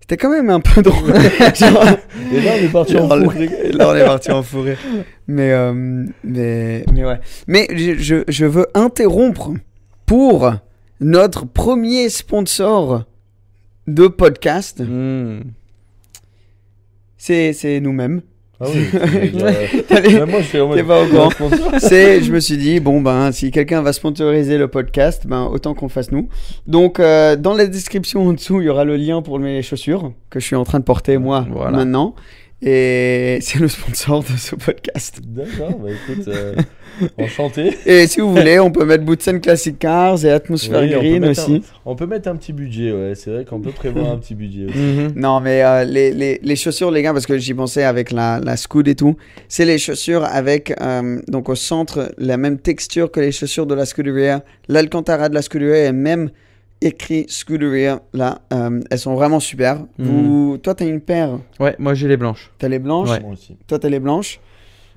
C'était quand même un peu drôle. Genre, Et là, on est parti en genre, fou rire. là, on est parti en fou rire. Mais ouais. Mais je veux interrompre pour notre premier sponsor de podcast. Hmm. C'est nous-mêmes. Ah oui. T'allais- Même moi, je fais en mode. T'es pas au courant. sponsor. Je me suis dit, bon, ben, si quelqu'un va sponsoriser le podcast, ben, autant qu'on le fasse nous. Donc, dans la description en dessous, il y aura le lien pour mes chaussures que je suis en train de porter, moi, Voilà. maintenant. Et c'est le sponsor de ce podcast. D'accord, bah écoute, enchanté. Et si vous voulez, on peut mettre Boutsen Classic Cars et Atmosphère Oui, on peut Green mettre aussi. On peut mettre un petit budget, ouais. C'est vrai qu'on peut prévoir un petit budget aussi. Mhm. Non, mais les chaussures, les gars, parce que j'y pensais avec la Scoot et tout, c'est les chaussures avec, donc au centre, la même texture que les chaussures de la Scuderia. L'Alcantara de la Scuderia est même écrit Scuderia, là. Elles sont vraiment super. Toi, t'as une paire, Ouais, moi j'ai les blanches. t'as les blanches. Ouais. Moi aussi. Toi, t'as les blanches.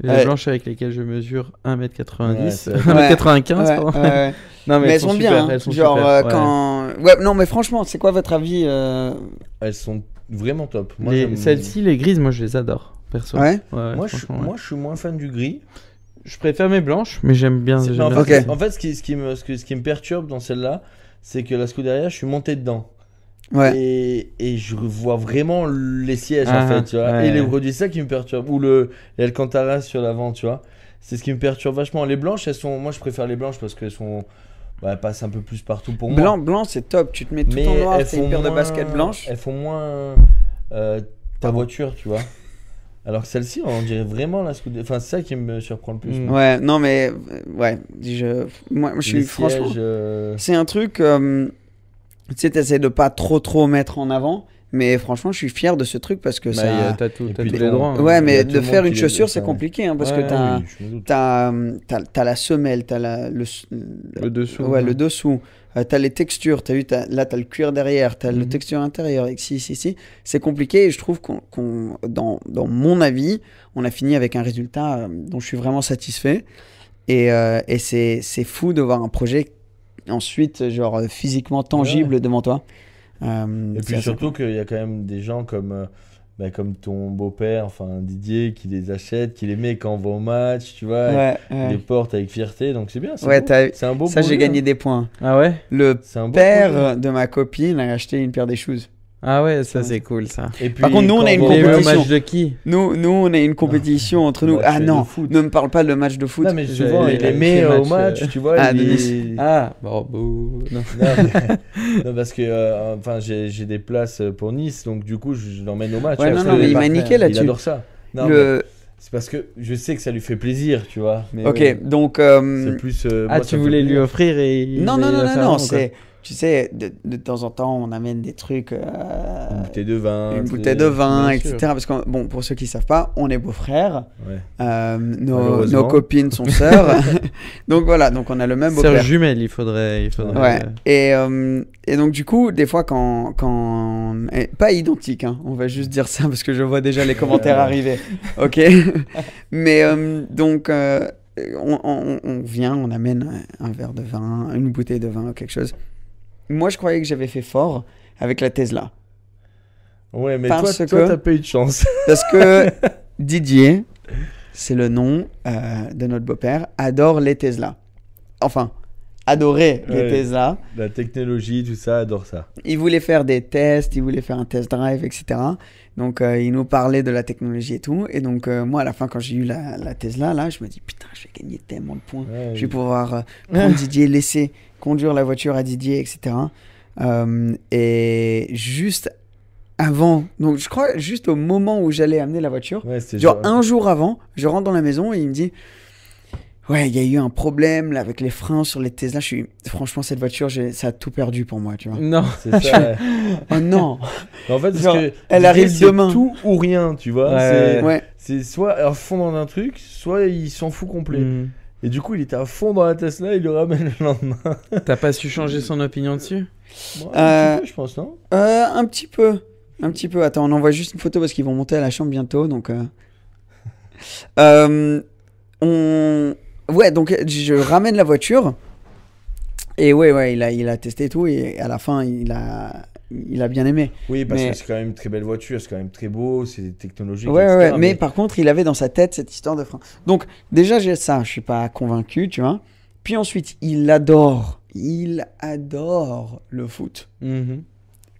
Les Ouais. blanches avec lesquelles je mesure 1m90. Ouais, c'est- 1m95, Ouais, pardon. ouais. Non, Mais elles sont super, bien. Hein. elles sont Genre, super, ouais. quand. Ouais, non, mais franchement, c'est quoi votre avis Elles sont vraiment top. Moi, Celles-ci, les grises, moi je les adore, perso. Ouais. Moi, franchement, ouais. moi, je suis moins fan du gris. Je préfère mes blanches, mais j'aime bien. C'est- j'aime non, bien en fait, Ok. en fait, ce qui me perturbe dans celle-là, c'est que la Scuderia, je suis monté dedans. Ouais. Et je vois vraiment les sièges, Ah, en fait, tu vois. ouais. Et les produits, c'est ça qui me perturbe. Ou l'Alcantara sur l'avant, tu vois. C'est ce qui me perturbe vachement. Les blanches, moi, je préfère les blanches parce qu'elles sont. Bah, elles passent un peu plus partout pour moi. Blanc, c'est top. Tu te mets tout Mais en noir, elles t'as une font paire de moins- baskets blanches. Elles font moins ta voiture, tu vois. Alors que celle-ci, on dirait vraiment la Scuderia. Enfin, c'est ça qui me surprend le plus. Mm. moi. Ouais, non, mais ouais, moi je suis Les franchement. sièges, C'est un truc, tu sais, t'essaies de pas trop mettre en avant, mais franchement, je suis fier de ce truc parce que Bah, ça. t'as tous puis les ton- droits. hein. Ouais, il y a mais tout de le monde faire qui une les- chaussure, c'est enfin, compliqué, hein, parce ouais, que t'as, oui, je me doute. t'as la semelle, t'as Le dessous. ouais, hein. le dessous, t'as les textures, t'as vu, là, t'as le cuir derrière, t'as la Mhm. texture intérieure, ici. C'est compliqué et je trouve dans mon avis, on a fini avec un résultat dont je suis vraiment satisfait. Et c'est fou de voir un projet ensuite, genre physiquement tangible devant toi. Et C'est puis assez surtout qu'il y a quand même des gens comme ton beau-père, enfin Didier, qui les achète, qui les met quand on va au match, tu vois, cool. Ouais, qui ouais. les porte avec fierté, donc c'est bien. C'est Ouais, beau. t'as- C'est un beau ça, j'ai projet, gagné hein. des points. Ah ouais Le C'est un beau projet. père de ma copine a acheté une paire des shoes. Ah ouais, ça c'est cool ça. Et puis, Par contre, nous, on a quand une va au Il est au compétition. match de qui Nous, on a une compétition entre nous. match Ah de non, foot. ne me parle pas de match de foot. Non, mais souvent, J'avais il les fait met au match, match, tu vois. Ah, il de est- Nice. Ah, bon, bouh. Non. Non, non, parce que enfin, j'ai des places pour Nice, donc du coup, je l'emmène au match. Ouais, Parce non, que mais il m'a parfait. niqué il là-dessus. adore ça. Non, mais Le... c'est parce que je sais que ça lui fait plaisir, tu vois. Mais Ok, ouais, donc. c'est plus. Ah, moi, tu ça me voulais fait lui plaisir. offrir et. il Non, est non, non, à non, sa non, maman, quoi. c'est. Tu sais, de temps en temps, on amène des trucs. Une bouteille de vin. Une tu sais. bouteille de vin, bien etc. sûr. Parce que, bon, pour ceux qui ne savent pas, on est beaux-frères. Ouais. Nos Malheureusement. copines sont sœurs. Donc voilà, donc on a le même Sœur beau-père. jumelle, il faudrait. Ouais. Et donc du coup, des fois quand pas identique, hein, on va juste dire ça parce que je vois déjà les commentaires arriver. Ok. Mais donc on vient, on amène un verre de vin, une bouteille de vin, quelque chose. Moi, je croyais que j'avais fait fort avec la Tesla Ouais, mais Parce toi, que- t'as pas eu de chance. parce que Didier, c'est le nom de notre beau-père, adore les Tesla. Enfin, adorait les Ouais. Tesla. La technologie, tout ça, adore ça. Il voulait faire des tests, il voulait faire un test drive, etc. Donc, il nous parlait de la technologie et tout. Et donc, moi, à la fin, quand j'ai eu la Tesla, là, je me dis, putain, je vais gagner tellement de points. Ouais, Je vais pouvoir prendre Didier, laisser conduire la voiture à Didier, etc. Et juste avant, donc je crois juste au moment où j'allais amener la voiture, Ouais, c'était genre un jour avant, je rentre dans la maison et il me dit ouais, il y a eu un problème là, avec les freins sur les Tesla. Franchement, cette voiture, ça a tout perdu pour moi, tu vois. Non. C'est ça. Ouais. Oh non. En fait, Genre, parce que elle Didier, arrive c'est demain. tout ou rien, tu vois. Ouais. Ouais. C'est soit à fond dans un truc, soit il s'en fout complet. Mm. Et du coup, il était à fond dans la Tesla, il le ramène le lendemain. T'as pas su changer son opinion dessus? Ouais, un petit peu, je pense, non? Un petit peu. Un petit peu. Attends, on envoie juste une photo parce qu'ils vont monter à la chambre bientôt. Donc, ouais, donc je ramène la voiture. Et ouais, il a testé et tout. Et à la fin, il a bien aimé. Oui, parce Mais- que c'est quand même une très belle voiture, c'est quand même très beau, c'est technologique. Ouais, etc. ouais, mais par contre, il avait dans sa tête cette histoire de frein. Donc, déjà, j'ai ça. Je suis pas convaincu, tu vois. Puis ensuite, il adore le foot. Mhm.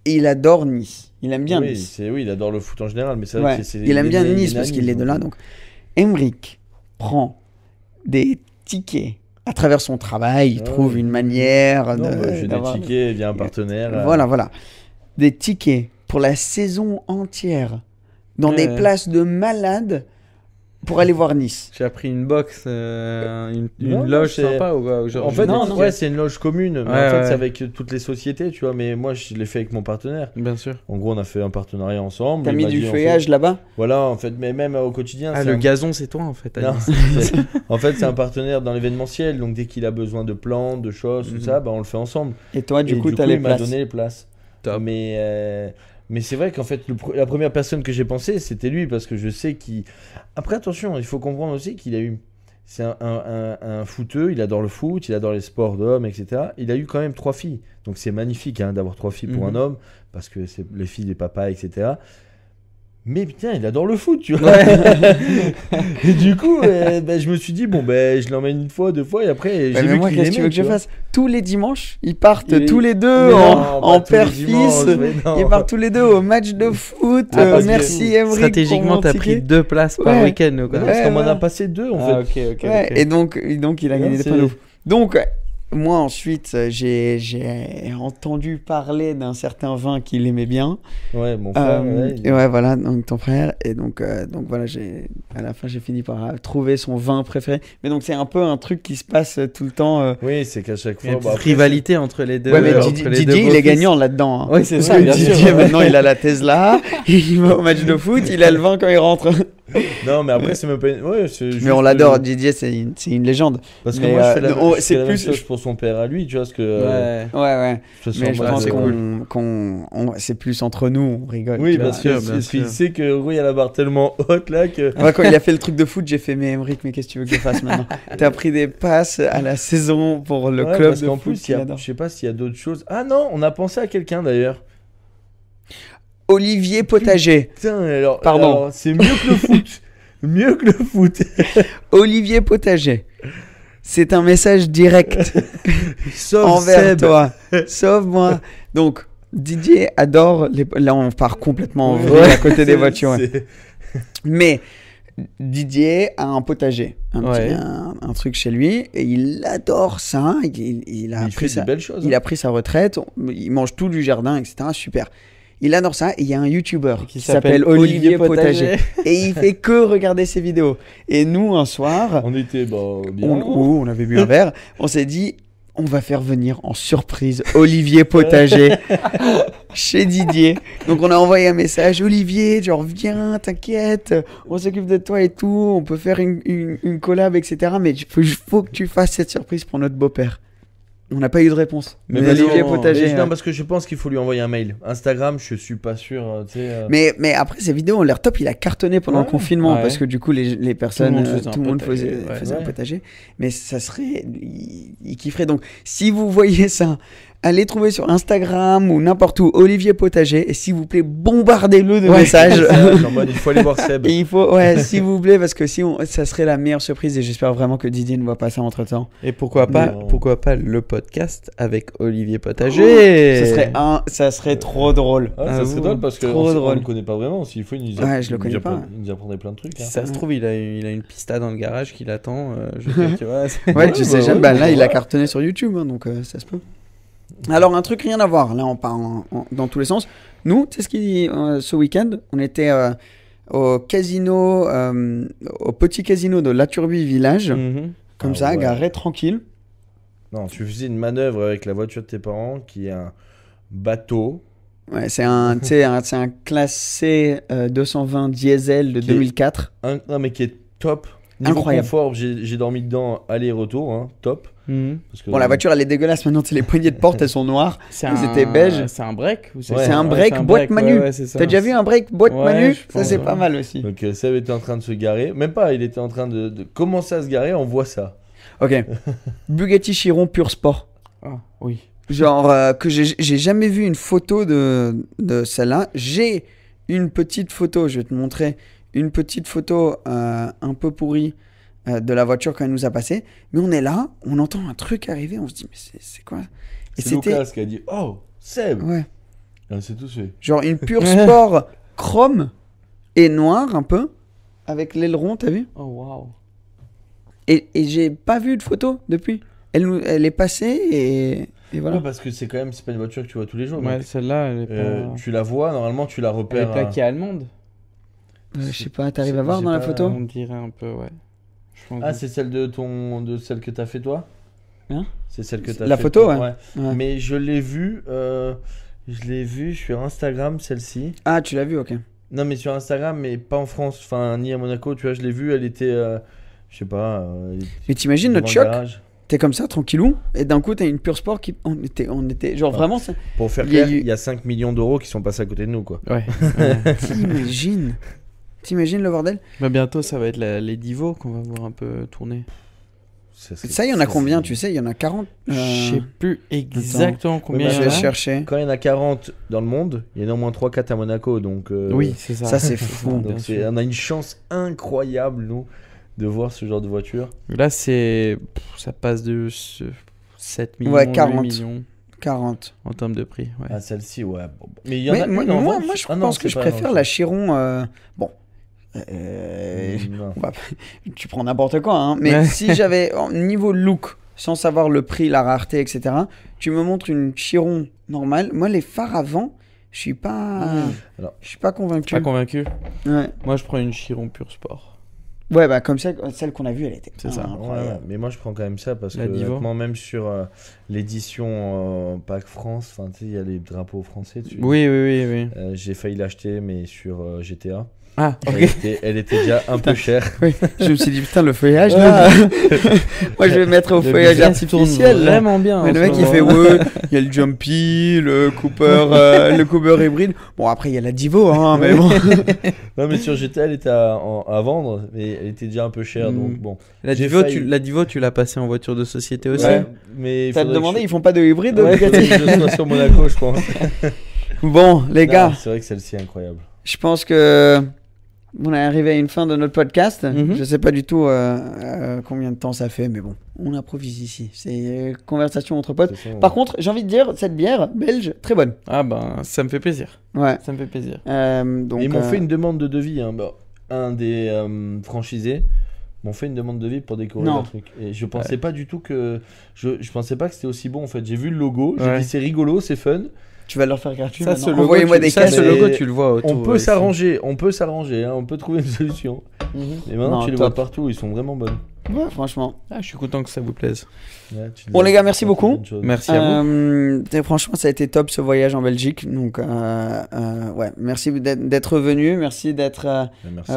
Et il adore Nice. Il aime bien oui, Nice. oui, il adore le foot en général, mais c'est vrai Ouais. que c'est. Il aime bien Nice parce Nice, qu'il est de là. donc. Donc, Emric prend des tickets à travers son travail. Il Ah trouve oui. une manière Non, de. ouais, j'ai des d'avoir- tickets via un partenaire. Voilà. Des tickets pour la saison entière dans des Ouais. places de malades pour aller voir Nice. J'ai appris une box, une Non, loge c'est- sympa ou quoi? En fait, Non, non. ouais, c'est une loge commune, mais Ouais, en fait, ouais. c'est avec toutes les sociétés, tu vois. Mais moi, je l'ai fait avec mon partenaire. Bien sûr. En gros, on a fait un partenariat ensemble. T'as il mis m'a du dit, on feuillage fait- là-bas? Voilà, en fait, mais même au quotidien. Ah, c'est le un- gazon, c'est toi en fait. Non, Alice. en fait, c'est un partenaire dans l'événementiel, donc dès qu'il a besoin de plantes, de choses, tout Mhm. ça, bah, on le fait ensemble. Et toi, du Et coup, t'as les il m'a places. donné les places. Top. Mais c'est vrai qu'en fait, la première personne que j'ai pensé, c'était lui, parce que je sais qu'il. Après, attention, il faut comprendre aussi qu'il a eu. C'est un footeux, il adore le foot, il adore les sports d'hommes, etc. Il a eu quand même 3 filles. Donc c'est magnifique hein, d'avoir 3 filles pour Mhm. un homme, parce que c'est les filles des papas, etc. Mais putain, il adore le foot, tu vois. Et du coup, je me suis dit, bon, je l'emmène une fois, 2 fois, et après, Ouais, j'ai mais vu moi, qu'il qu'est-ce que tu aimait, veux que je vois. fasse? Tous les dimanches, ils partent Il est- tous les deux Mais en, non, en pas tous les père-fils. dimanches, mais non. Ils partent tous les deux au match de foot. Ah, parce que Merci, Emric. Stratégiquement, t'as pris 2 places par Ouais. week-end ou quoi? Non, parce qu'on m'en a ouais. passé 2, en Ah, fait. ok. Ouais, et donc, il a Non, gagné des c'est- points de ouf. Donc, moi, ensuite, j'ai entendu parler d'un certain vin qu'il aimait bien. Ouais, mon frère, Et ouais, voilà, donc ton frère. Et donc voilà, à la fin, j'ai fini par trouver son vin préféré. Mais donc, c'est un peu un truc qui se passe tout le temps. Oui, c'est qu'à chaque Il y a fois. une bah, petite après, rivalité entre les deux. Ouais, mais entre Didier, les deux il est beaux-fils. gagnant là-dedans. hein. Oui, c'est ça, Parce que bien sûr. Didier, maintenant, il a la Tesla, il va au match de foot, il a le vin quand il rentre. Non, mais après, c'est même pas. Ouais, c'est juste, Mais on l'adore, Didier, c'est une légende. Parce que Mais, moi, je fais la, non, je fais c'est la même plus- chose pour son père à lui, tu vois, parce que. Ouais. Ouais. de toute façon, Mais je moi, pense c'est qu'on c'est plus entre nous, on rigole. Oui, tu vois. parce Bien que sûr, bien il sûr. sait que Rui a la barre tellement haute là que. Moi, quand il a fait le truc de foot, j'ai fait, mais Emric, mais qu'est-ce que tu veux que je fasse maintenant? T'as pris des passes à la saison pour le Ouais, club parce de qu'en foot plus, qu'il adore. je sais pas s'il y a d'autres choses. Ah non, on a pensé à quelqu'un d'ailleurs. Olivier Potager. Putain, alors. Pardon. alors, c'est mieux que le foot. Mieux que le foot. Olivier Potager. C'est un message direct Sauf envers Seb. toi. Sauf moi. Donc, Didier adore les... Là, on part complètement en Ouais. vrille à côté des C'est- voitures. ouais. c'est- Mais Didier a un potager, Ouais. un truc chez lui, et il adore ça. Il a Il fait pris des belles choses. il hein. a pris sa retraite, il mange tout du jardin, etc. Super. Il adore ça, et il y a un YouTuber qui s'appelle Olivier Potager. Et il fait que regarder ses vidéos. Et nous, un soir, On était bien. on avait bu un verre, on s'est dit, on va faire venir en surprise Olivier Potager chez Didier. Donc on a envoyé un message, Olivier, genre viens, t'inquiète, on s'occupe de toi et tout, on peut faire une collab, etc. Mais il faut que tu fasses cette surprise pour notre beau-père. On n'a pas eu de réponse. Mais vas-y, Olivier non, Potager. mais non, ouais. parce que je pense qu'il faut lui envoyer un mail. Instagram, je suis pas sûr. Tu sais, Mais après, ces vidéos ont l'air top. Il a cartonné pendant Ouais. le confinement Ouais. parce que du coup, les personnes, tout le monde faisait, ouais. faisait un Ouais. potager. Mais ça serait. Il kifferait. Donc, si vous voyez ça, allez trouver sur Instagram ou n'importe où Olivier Potager. Et s'il vous plaît, bombardez-le de messages. en mode, il faut aller voir Seb. Et il faut, ouais, s'il vous plaît, parce que ça serait la meilleure surprise. Et j'espère vraiment que Didier ne voit pas ça entre temps. Et pourquoi pas le podcast avec Olivier Potager? Ça serait trop drôle. Ah, ça serait drôle parce que Trop on drôle. le connaît pas vraiment. S'il faut, il nous Ouais, je le connais pas. Il nous apprendrait plein de trucs. Si hein. ça se trouve, il a une pista dans le garage qui l'attend. Je veux dire, tu vois. Ouais, tu sais jamais. Bah, là, il a ouais. cartonné sur YouTube, hein, donc ça se peut. Alors, un truc rien à voir. Là, on part dans tous les sens. Nous, tu sais ce qu'il dit ce week-end? On était au casino, au petit casino de La Turbie Village. Comme ça, garé tranquille. Non, tu faisais une manœuvre avec la voiture de tes parents qui est un bateau. Ouais, c'est un classé 220 diesel de 2004. Non, mais qui est top. Niveau Incroyable. confort, j'ai dormi dedans aller-retour, hein, top. Parce que, Bon, la voiture, elle est dégueulasse maintenant. Les poignées de porte, elles sont noires. C'était beige. C'est un break ou C'est un break boîte Manu. T'as déjà vu un break boîte Manu? Ça, c'est pas mal aussi. Donc, Seb était en train de se garer. Même pas, il était en train de commencer à se garer. On voit ça. Ok. Bugatti Chiron Pure Sport. Ah, oui. Genre, que j'ai jamais vu une photo de celle-là. J'ai une petite photo, je vais te montrer. Une petite photo un peu pourrie de la voiture quand elle nous a passé. Mais on est là, on entend un truc arriver, on se dit, mais c'est quoi? Et c'est Lucas qui a dit, oh, Seb. Ouais. C'est tout fait. Genre une Pure Sport chrome et noire un peu, avec l'aileron, t'as vu? Oh, waouh. Et j'ai pas vu de photo depuis. Elle est passée et voilà. Ouais, parce que c'est pas une voiture que tu vois tous les jours. Ouais, donc, celle-là, elle est pas... tu la vois, normalement, tu la Elle repères. est plaquée allemande. Je sais pas, t'arrives à voir dans la photo? On dirait un peu, ouais. C'est celle de celle que t'as fait toi? Hein? C'est celle que t'as fait. La photo, toi, ouais. Mais je l'ai vue sur Instagram, celle-ci. Ah, tu l'as vue, ok. Non, mais sur Instagram, mais pas en France, enfin, ni à Monaco, tu vois, je l'ai vue, elle était, je sais pas. Mais t'imagines notre devant le choc? garage. T'es comme ça, tranquillou, et d'un coup, t'as une Pure Sport qui. On était genre vraiment. Ça... Pour faire clair, il y a 5 millions d'euros qui sont passés à côté de nous, quoi. Ouais. T'imagines le bordel? Bah, bientôt, ça va être les Divo qu'on va voir un peu tourner. Ça, il y en a combien, tu sais? Il y en a 40 Je sais plus exactement combien. Je vais chercher. Quand il y en a 40 dans le monde, il y en a au moins 3-4 à Monaco, donc. Oui, c'est ça. Ça, c'est fou. Donc on a une chance incroyable, nous, de voir ce genre de voiture. Là, ça passe de 7 millions, ouais, 40. 8 millions 40. en termes de prix. Ouais. Ah, celle-ci, ouais. Mais il y en a moi, une en vente. je pense que je préfère la Chiron. Bon. Non. Tu prends n'importe quoi, hein. Mais si j'avais, niveau look, sans savoir le prix, la rareté, etc., tu me montres une Chiron normale. Moi, les phares avant, je suis pas convaincu. Pas convaincu. Ouais. Moi, je prends une Chiron Pure Sport. Ouais, bah comme celle qu'on a vue, elle était. C'est ça. Ouais, mais moi, je prends quand même ça parce que honnêtement, même sur l'édition PAC France, enfin, tu sais, il y a les drapeaux français dessus. Oui. J'ai failli l'acheter, mais sur GTA. Ah, ok. Elle était déjà un peu chère. Oui. Je me suis dit, putain, le feuillage, là. Moi, je vais mettre au feuillage artificiel. Vraiment bien. Mais le mec, il fait, ouais, il y a le Jumpy, le Cooper hybride. Bon, après, il y a la Divo, hein, mais bon. Non, mais sur GTA, elle était à vendre, mais elle était déjà un peu chère, donc bon. La Divo, tu l'as passée en voiture de société aussi. Ouais, mais t'as demandé, ils font pas de hybride, ouais, Bugatti? Je sois sur Monaco, je pense. Bon, les gars. C'est vrai que celle-ci est incroyable. Je pense que on est arrivé à une fin de notre podcast. Je sais pas du tout combien de temps ça fait, mais bon, on improvise ici. C'est conversation entre potes. Par contre, j'ai envie de dire, cette bière belge, très bonne. Ah ben, ça me fait plaisir. Ouais. Ça me fait plaisir. Donc, ils m'ont fait une demande de devis. Hein. Bah, un des franchisés m'ont fait une demande de devis pour décorer le truc. Et je pensais pas du tout que... Je pensais pas que c'était aussi bon, en fait. J'ai vu le logo, j'ai dit c'est rigolo, c'est fun. Tu vas leur faire gratuit. Ça, envoyez-moi des cases. Ce logo, tu le vois autour. On peut s'arranger, hein, on peut trouver une solution. Et maintenant, tu les vois partout, ils sont vraiment bonnes. Ouais, franchement. Ah, je suis content que ça vous plaise. Ouais, bon, les gars, merci beaucoup. Merci à vous. Franchement, ça a été top ce voyage en Belgique. Donc, ouais, merci d'être venu. Merci d'être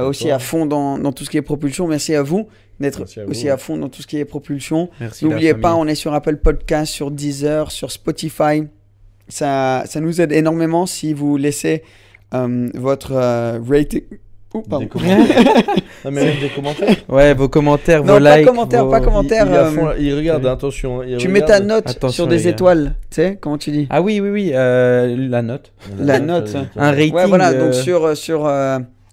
aussi à fond dans tout ce qui est propulsion. Merci à vous d'être aussi à fond dans tout ce qui est propulsion. N'oubliez pas, on est sur Apple Podcast, sur Deezer, sur Spotify. Ça nous aide énormément si vous laissez votre rating. Pardon. Non, mais des commentaires. Ouais, vos commentaires, non, vos likes. Pas commentaires. Il regarde, attention. Tu mets ta note sur des étoiles. Tu sais, comment tu dis? Ah oui, la note. La note. Un rating. Ouais, voilà, donc sur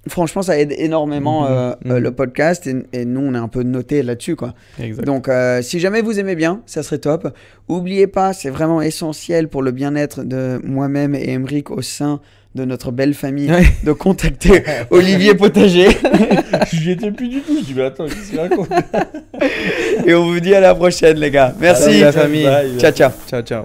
franchement, ça aide énormément le podcast et nous, on est un peu noté là-dessus, quoi. Exact. Donc, si jamais vous aimez bien, ça serait top. Oubliez pas, c'est vraiment essentiel pour le bien-être de moi-même et Emeric au sein de notre belle famille de contacter Olivier Potager. J'y étais plus du tout. Je dis, mais attends, qu'est-ce qu'il raconte? Et on vous dit à la prochaine, les gars. Merci. Salut, la famille. Ciao, ciao. Ciao, ciao.